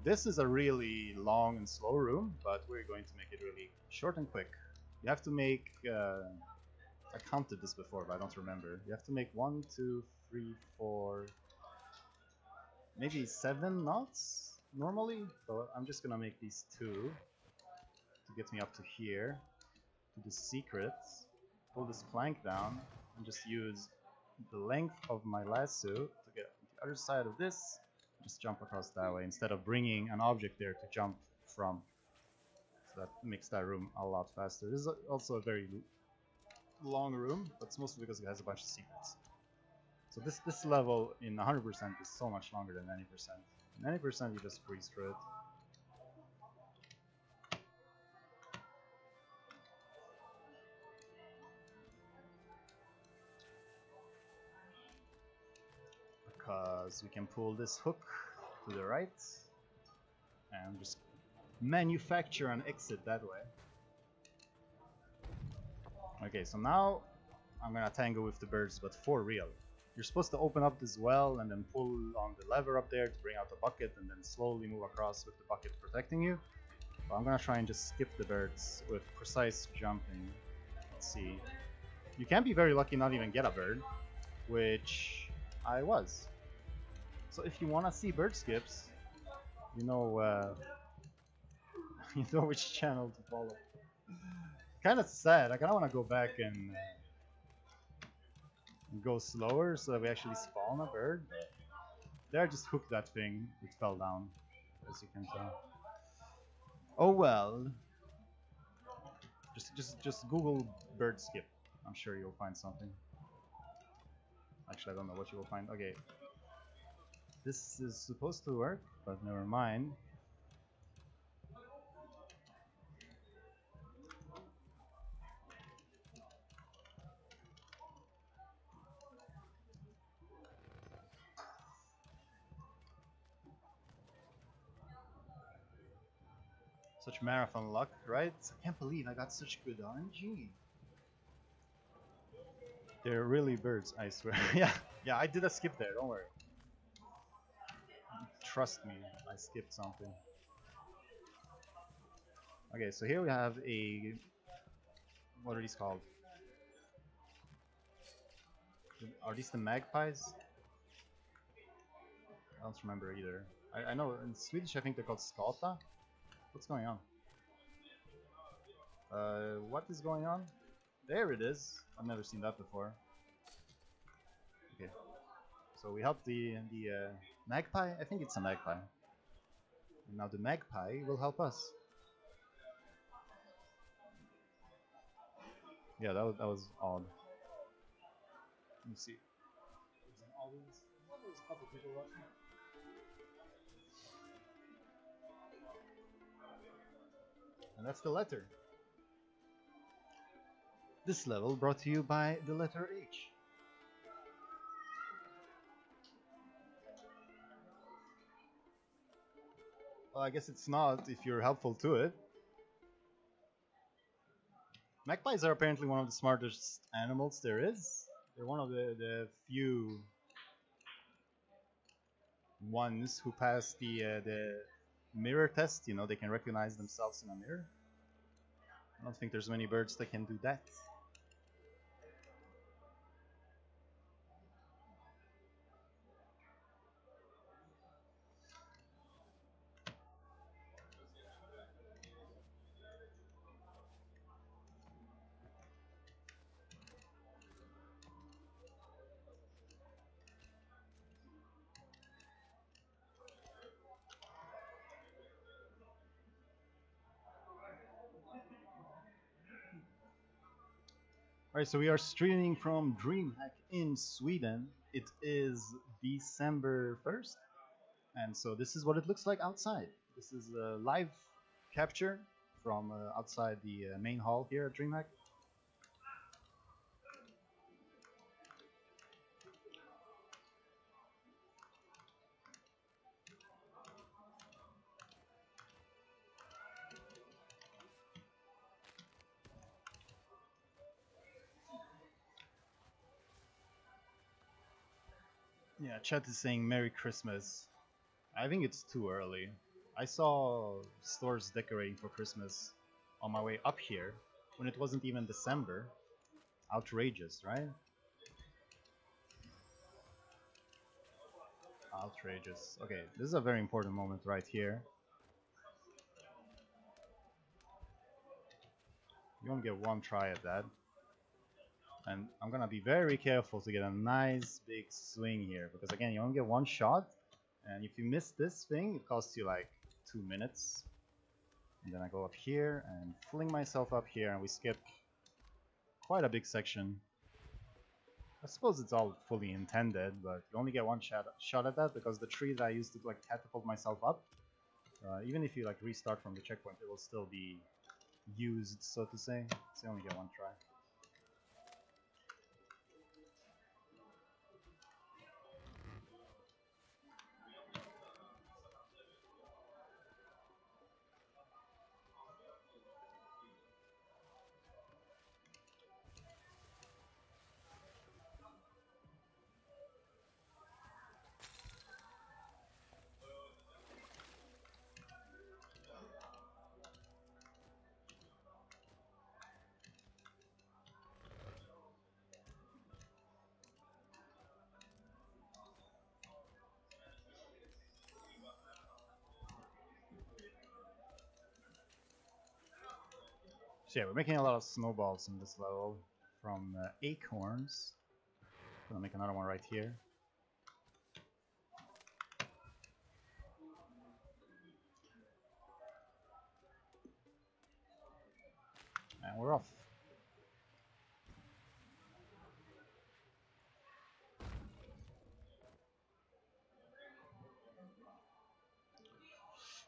This is a really long and slow room, but we're going to make it really short and quick. You have to make, I counted this before, but I don't remember. You have to make 1, 2, 3, 4, maybe 7 knots normally. So I'm just gonna make these 2 to get me up to here, to the secrets. Pull this plank down and just use the length of my lasso to get on the other side of this. Just jump across that way instead of bringing an object there to jump from. So that makes that room a lot faster. This is also a very long room, but it's mostly because it has a bunch of secrets. So this level in 100% is so much longer than 90%. In 90% you just breeze through it. Because we can pull this hook to the right and just manufacture an exit that way. Okay, so now I'm gonna tango with the birds, but for real. You're supposed to open up this well and then pull on the lever up there to bring out the bucket and then slowly move across with the bucket protecting you. But I'm gonna try and just skip the birds with precise jumping. Let's see. You can be very lucky not even get a bird, which I was. So if you wanna see bird skips, you know you know which channel to follow. Kind of sad. I kind of want to go back and go slower so that we actually spawn a bird. There, I just hooked that thing. It fell down, as you can tell. Oh well. Just Google bird skip. I'm sure you'll find something. Actually, I don't know what you will find. Okay. This is supposed to work, but never mind. Such marathon luck, right? I can't believe I got such good RNG. They're really birds, I swear. yeah, I did a skip there, don't worry. Trust me, I skipped something. Okay, so here we have a... What are these called? Are these the magpies? I don't remember either. I know in Swedish I think they're called skata. What's going on? What is going on? There it is. I've never seen that before. Okay. So we help the magpie. I think it's a magpie. And now the magpie will help us. Yeah, that was odd. Let me see. There's an audience. There's a couple people watching. And that's the letter. This level brought to you by the letter H. Well, I guess it's not if you're helpful to it. Magpies are apparently one of the smartest animals there is. They're one of the few ones who pass the mirror test. You know, they can recognize themselves in a mirror. I don't think there's many birds that can do that. Alright, so we are streaming from Dreamhack in Sweden. It is December 1st, and so this is what it looks like outside. This is a live capture from outside the main hall here at Dreamhack. Yeah, chat is saying Merry Christmas. I think it's too early. I saw stores decorating for Christmas on my way up here when it wasn't even December. Outrageous, right? Outrageous. Okay, this is a very important moment right here. You only get one try at that. And I'm gonna be very careful to get a nice big swing here, because again, you only get one shot, and if you miss this thing, it costs you like 2 minutes. And then I go up here and fling myself up here, and we skip quite a big section. I suppose it's all fully intended, but you only get one shot at that, because the tree that I used to like catapult myself up, even if you like restart from the checkpoint, it will still be used, so to say. So you only get one try. So yeah, we're making a lot of snowballs in this level from acorns. Gonna make another one right here. And we're off.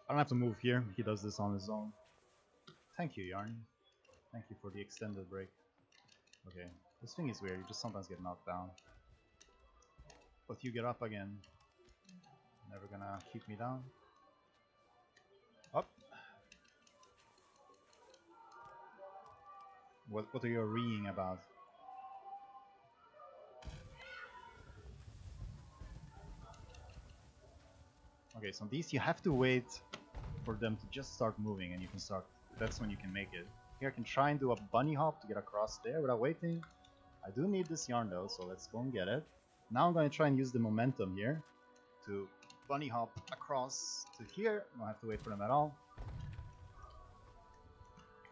I don't have to move here. He does this on his own. Thank you, Yarn. Thank you for the extended break. Okay, this thing is weird. You just sometimes get knocked down. But you get up again. Never gonna keep me down. Up. What are you reading about? Okay, so these you have to wait for them to just start moving, and you can start. That's when you can make it. Here I can try and do a bunny hop to get across there without waiting. I do need this yarn though, so let's go and get it. Now I'm going to try and use the momentum here to bunny hop across to here. Don't have to wait for them at all.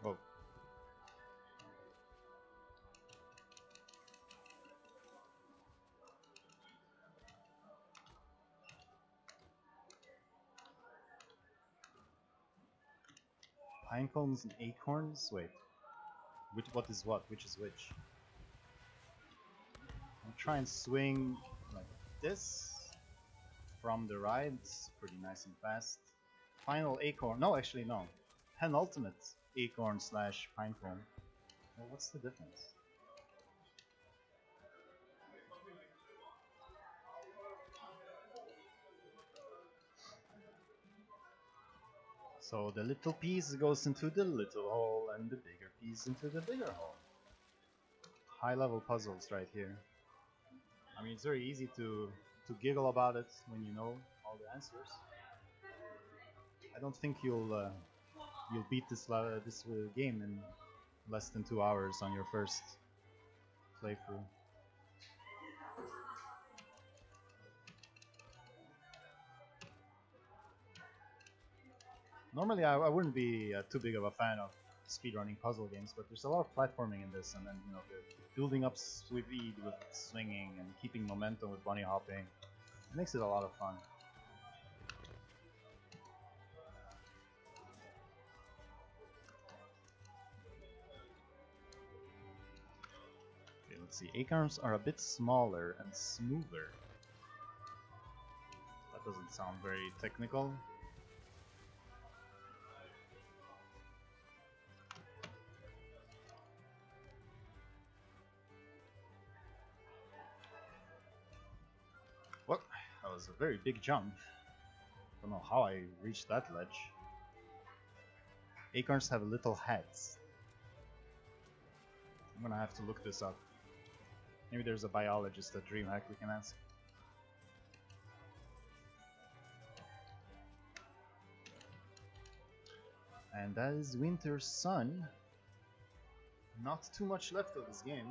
Whoa. Pine cones and acorns? Wait. What is what? Which is which? I'll try and swing like this from the right. It's pretty nice and fast. Final acorn. No, actually, no. Penultimate acorn slash pinecone. Well, what's the difference? So the little piece goes into the little hole, and the bigger piece into the bigger hole. High level puzzles right here. I mean, it's very easy to giggle about it when you know all the answers. I don't think you'll beat this game in less than 2 hours on your first playthrough. Normally, I wouldn't be too big of a fan of speedrunning puzzle games, but there's a lot of platforming in this, and then the building up speed with swinging and keeping momentum with bunny hopping. It makes it a lot of fun. Okay, let's see. Acorns are a bit smaller and smoother. That doesn't sound very technical. Well, that was a very big jump. Don't know how I reached that ledge. Acorns have little heads. I'm gonna have to look this up. Maybe there's a biologist at Dreamhack we can ask. And that is Winter Sun. Not too much left of this game.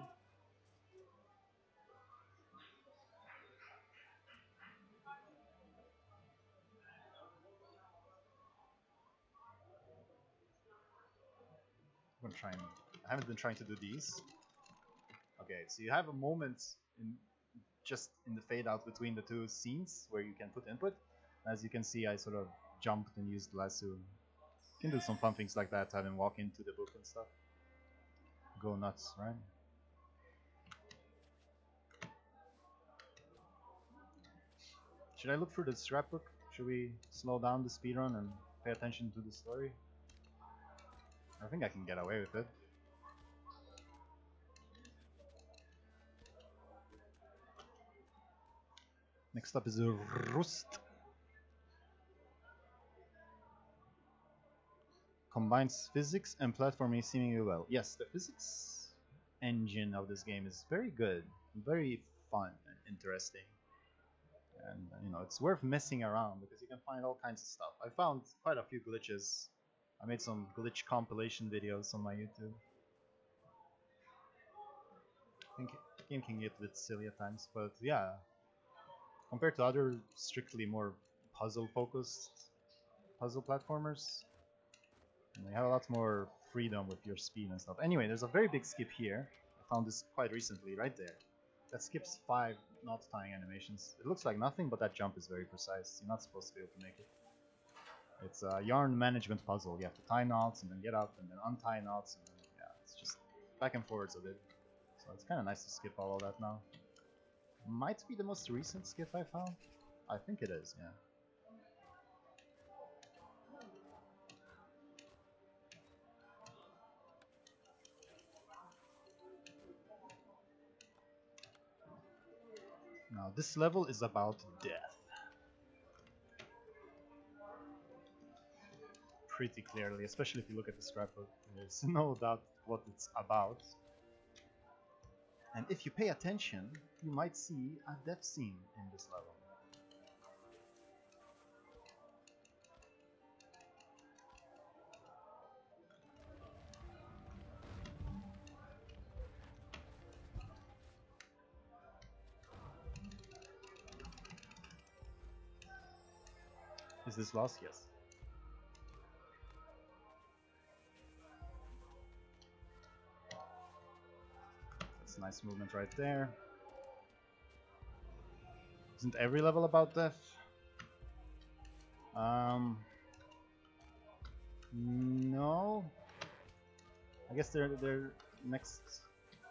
I'm gonna try and... I haven't been trying to do these. Okay, so you have a moment just in the fade out between the two scenes where you can put input. As you can see, I sort of jumped and used lasso. You can do some fun things like that, have him walk into the book and stuff. Go nuts, right? Should I look through the scrapbook? Should we slow down the speedrun and pay attention to the story? I think I can get away with it. Next up is Rust. Combines physics and platforming seemingly well. Yes, the physics engine of this game is very good, very fun and interesting. And you know, it's worth messing around because you can find all kinds of stuff. I found quite a few glitches. I made some glitch compilation videos on my YouTube. I think the game can get a bit silly at times, but yeah, compared to other strictly more puzzle-focused puzzle platformers, you have a lot more freedom with your speed and stuff. Anyway, there's a very big skip here. I found this quite recently, right there. That skips 5 knot tying animations. It looks like nothing, but that jump is very precise. You're not supposed to be able to make it. It's a yarn management puzzle. You have to tie knots and then get up and then untie knots. And then, yeah, it's just back and forwards a bit. So it's kind of nice to skip all of that now. Might be the most recent skip I found. I think it is, yeah. Now this level is about death. Pretty clearly, especially if you look at the scrapbook. There's no doubt what it's about. And if you pay attention, you might see a death scene in this level. Is this lost? Yes. That's nice movement right there. Isn't every level about death? No. I guess their next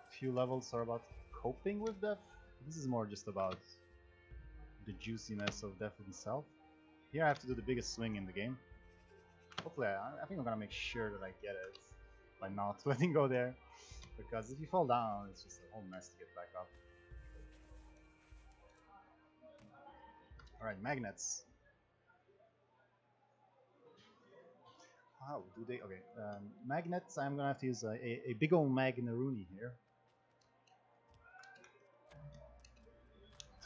few levels are about coping with death. This is more just about the juiciness of death itself. Here I have to do the biggest swing in the game. Hopefully, I think I'm gonna make sure that I get it by not letting go there. Because if you fall down, it's just a whole mess to get back up. Alright, magnets. How do they... Okay, magnets, I'm gonna have to use a big old Magnaroonie here.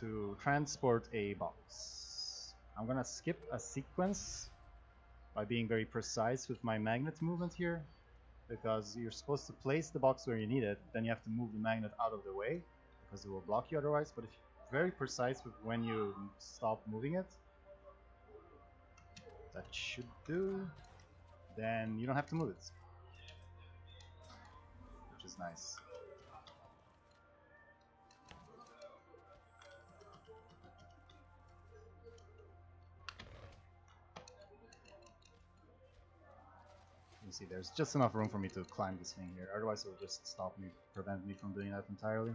To transport a box. I'm gonna skip a sequence by being very precise with my magnet movement here, because you're supposed to place the box where you need it, then you have to move the magnet out of the way because it will block you otherwise. But if you're very precise with when you stop moving it, that should do, then you don't have to move it, which is nice. You see, there's just enough room for me to climb this thing here, otherwise it will just stop me, prevent me from doing that entirely.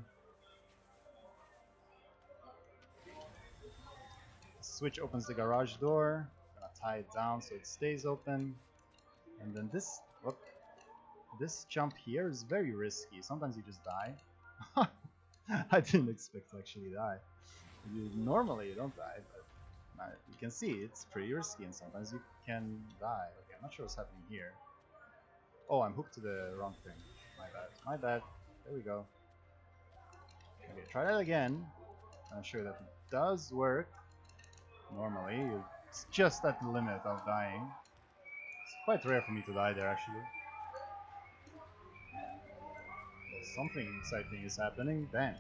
Switch opens the garage door. I'm gonna tie it down so it stays open. And then this jump here is very risky. Sometimes you just die. I didn't expect to actually die. Normally you don't die, but you can see it's pretty risky and sometimes you can die. Okay, I'm not sure what's happening here. Oh, I'm hooked to the wrong thing. My bad. My bad. There we go. Okay, try that again. I'm sure that it does work. Normally, it's just at the limit of dying. quite rare for me to die there, actually. Something exciting is happening. Bang.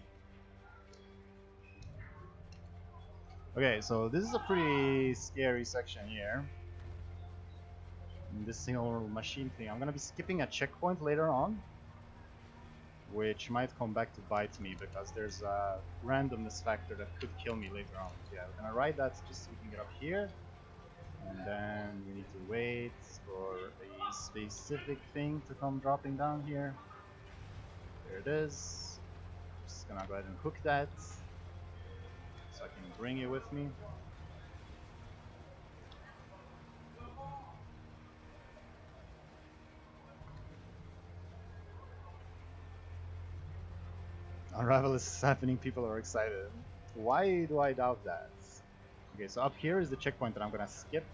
Okay, so this is a pretty scary section here. This single machine thing. I'm gonna be skipping a checkpoint later on, which might come back to bite me because there's a randomness factor that could kill me later on. Yeah, we're gonna ride that just so we can get up here, and then we need to wait for a specific thing to come dropping down here. There it is. Just gonna go ahead and hook that so I can bring it with me. Unravel is happening, people are excited. Why do I doubt that? Okay, so up here is the checkpoint that I'm gonna skip.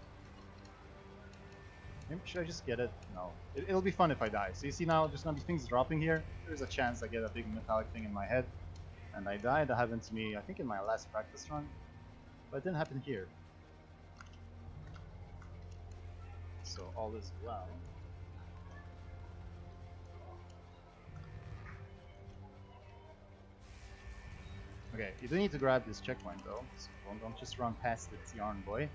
Maybe should I just get it? No. It'll be fun if I die. So you see now, there's gonna be things dropping here. There's a chance I get a big metallic thing in my head and I die. That happened to me, I think, in my last practice run. But it didn't happen here. So all is well. Okay, you do need to grab this checkpoint though, so don't just run past it, Yarn Boy.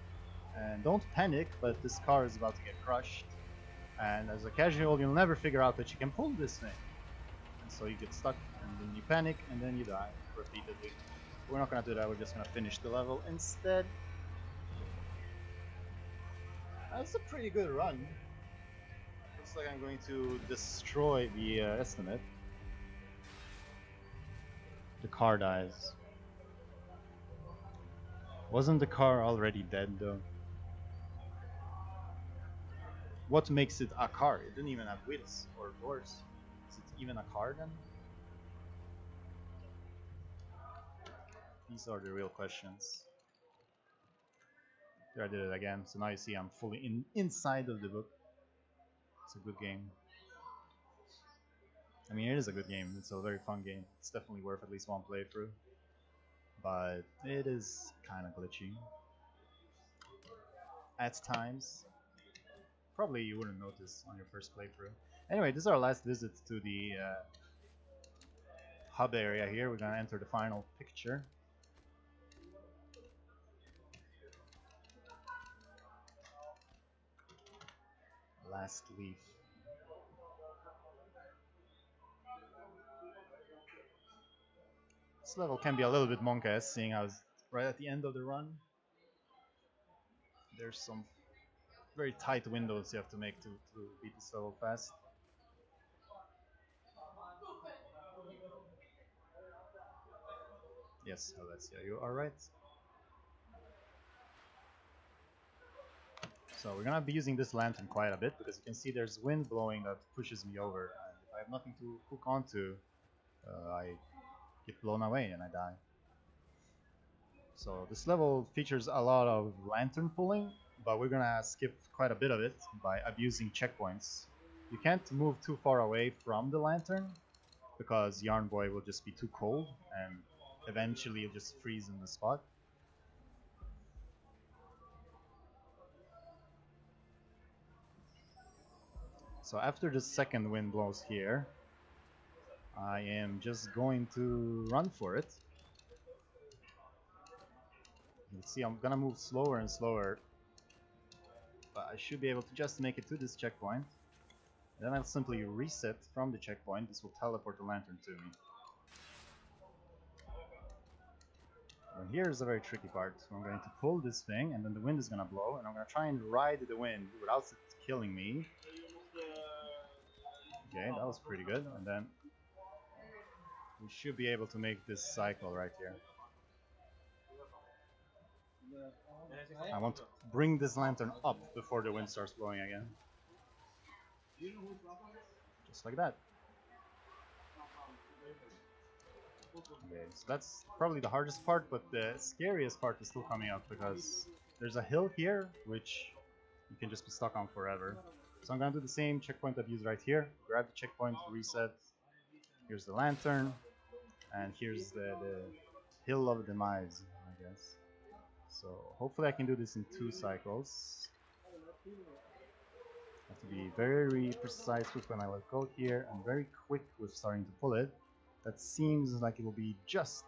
And don't panic, but this car is about to get crushed. And as a casual, you'll never figure out that you can pull this thing. And so you get stuck, and then you panic, and then you die repeatedly. We're not gonna do that, we're just gonna finish the level instead. That's a pretty good run. Looks like I'm going to destroy the estimate. The car dies. Wasn't the car already dead though? What makes it a car? It didn't even have wheels or doors. Is it even a car then? These are the real questions. There, I did it again. So now you see I'm fully inside of the book. It's a good game. I mean, it is a good game. It's a very fun game. It's definitely worth at least one playthrough. But it is kind of glitchy. At times. Probably you wouldn't notice on your first playthrough. Anyway, this is our last visit to the hub area here. We're gonna enter the final picture. Last leaf. This level can be a little bit monk-esque, seeing I was right at the end of the run. There's some very tight windows you have to make to beat this level fast. Yes, Alessia, you are right. So we're gonna be using this lantern quite a bit because you can see there's wind blowing that pushes me over, and if I have nothing to hook onto, I get blown away and I die. So this level features a lot of lantern pulling, but we're gonna skip quite a bit of it by abusing checkpoints. You can't move too far away from the lantern because Yarn Boy will just be too cold and eventually you'll just freeze in the spot. So after the second wind blows here, I am just going to run for it. You can see I'm gonna move slower and slower, but I should be able to just make it to this checkpoint. Then I'll simply reset from the checkpoint. This will teleport the lantern to me. And here's the very tricky part. So I'm going to pull this thing, and then the wind is gonna blow, and I'm gonna try and ride the wind without it killing me. Okay, that was pretty good. And then we should be able to make this cycle right here. I want to bring this lantern up before the wind starts blowing again. Just like that. Okay, so that's probably the hardest part, but the scariest part is still coming up because there's a hill here which you can just be stuck on forever. So I'm gonna do the same checkpoint I've used right here. Grab the checkpoint, reset. Here's the lantern, and here's the hill of demise, I guess. So hopefully I can do this in 2 cycles. Have to be very precise with when I let go here, and very quick with starting to pull it. That seems like it will be just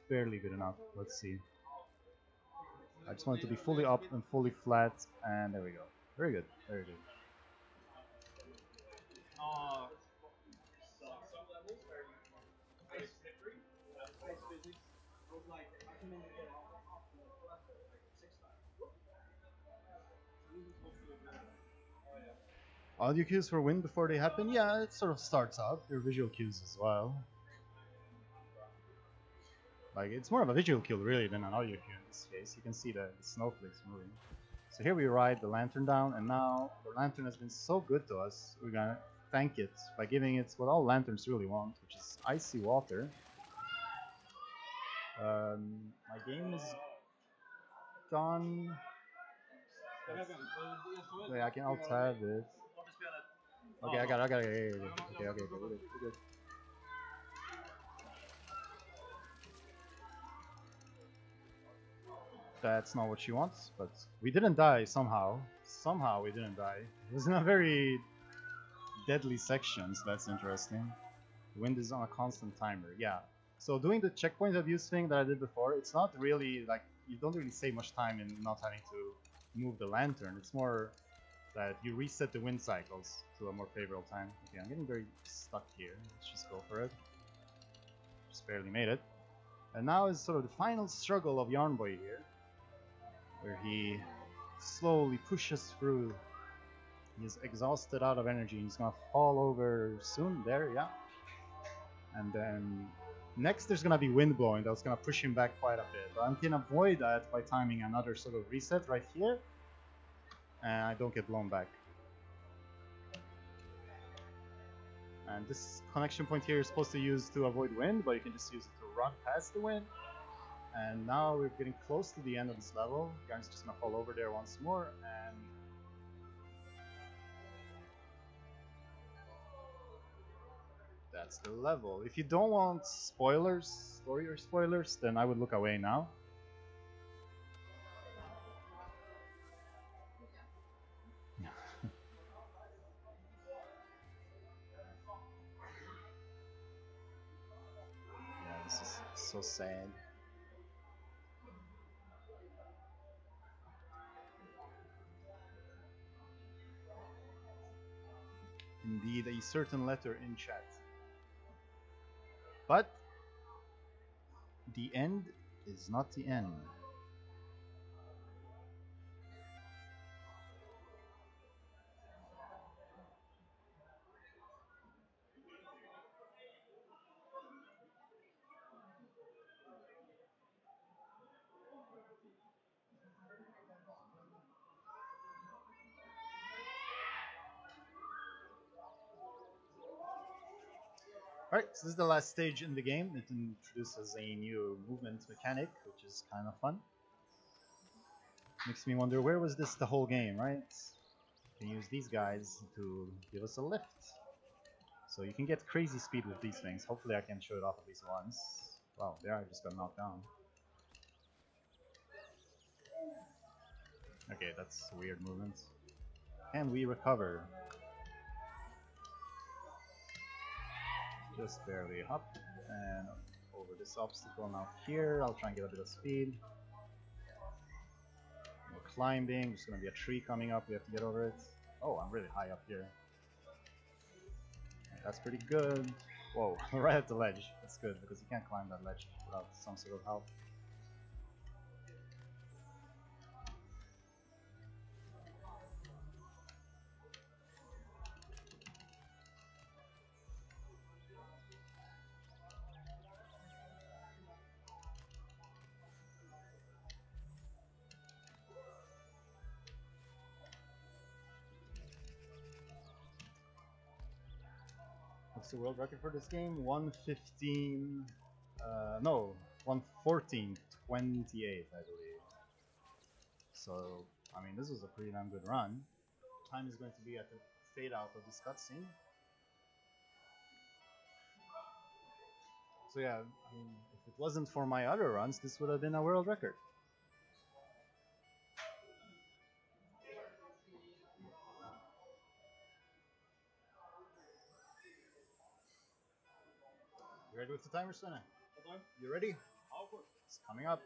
barely good enough. Let's see. I just want it to be fully up and fully flat, and there we go. Very good, very good. Audio cues for wind before they happen? Yeah, it sort of starts out. Your visual cues as well. Like, it's more of a visual cue really than an audio cue in this case. You can see the snowflakes moving. So here we ride the lantern down, and now the lantern has been so good to us, we're gonna thank it by giving it what all lanterns really want, which is icy water. My game is gone. Wait, I can alt tab it. Okay, I got it. Okay, we're good. That's not what she wants, but we didn't die somehow. Somehow we didn't die. It was in a very deadly section, so that's interesting. The wind is on a constant timer, yeah. So doing the checkpoint abuse thing that I did before, it's not really like, you don't really save much time in not having to move the lantern. It's more that you reset the wind cycles to a more favorable time. Okay, I'm getting very stuck here. Let's just go for it. Just barely made it. And now is sort of the final struggle of Yarn Boy here, where he slowly pushes through. He's exhausted out of energy. He's gonna fall over soon. There, yeah. And then next there's gonna be wind blowing. That's gonna push him back quite a bit. But I can avoid that by timing another sort of reset right here, and I don't get blown back. And this connection point here is supposed to use to avoid wind, but you can just use it to run past the wind. And now we're getting close to the end of this level. Guy's just gonna fall over there once more, and that's the level. If you don't want spoilers, story or spoilers, then I would look away now. Yeah, this is so sad. Indeed, a certain letter in chat. But the end is not the end. Alright, so this is the last stage in the game. It introduces a new movement mechanic, which is kind of fun. Makes me wonder, where was this the whole game, right? You can use these guys to give us a lift. So you can get crazy speed with these things. Hopefully I can show it off at least once. Wow, there I just got knocked down. Okay, that's a weird movement. Can we recover? Just barely up and over this obstacle. Now here, I'll try and get a bit of speed. We're climbing. There's going to be a tree coming up. We have to get over it. Oh, I'm really high up here. That's pretty good. Whoa, right at the ledge. That's good because you can't climb that ledge without some sort of help. What's the world record for this game? 1:15. No, 1:14:28, I believe. So, I mean, this was a pretty damn good run. Time is going to be at the fade out of this cutscene. So yeah, I mean, if it wasn't for my other runs, this would have been a world record. You ready with the timer, Svenna? Vad sa du? You ready? Ja, of course. It's coming up.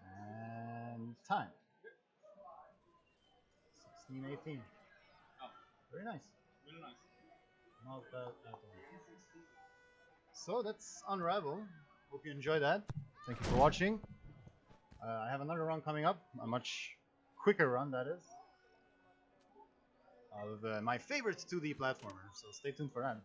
And time. 16:18. Oh, Very nice. really nice. Not bad at all. So that's Unravel. Hope you enjoyed that. Thank you for watching. I have another run coming up, a much quicker run that is, of my favorite 2D platformer, so stay tuned for that.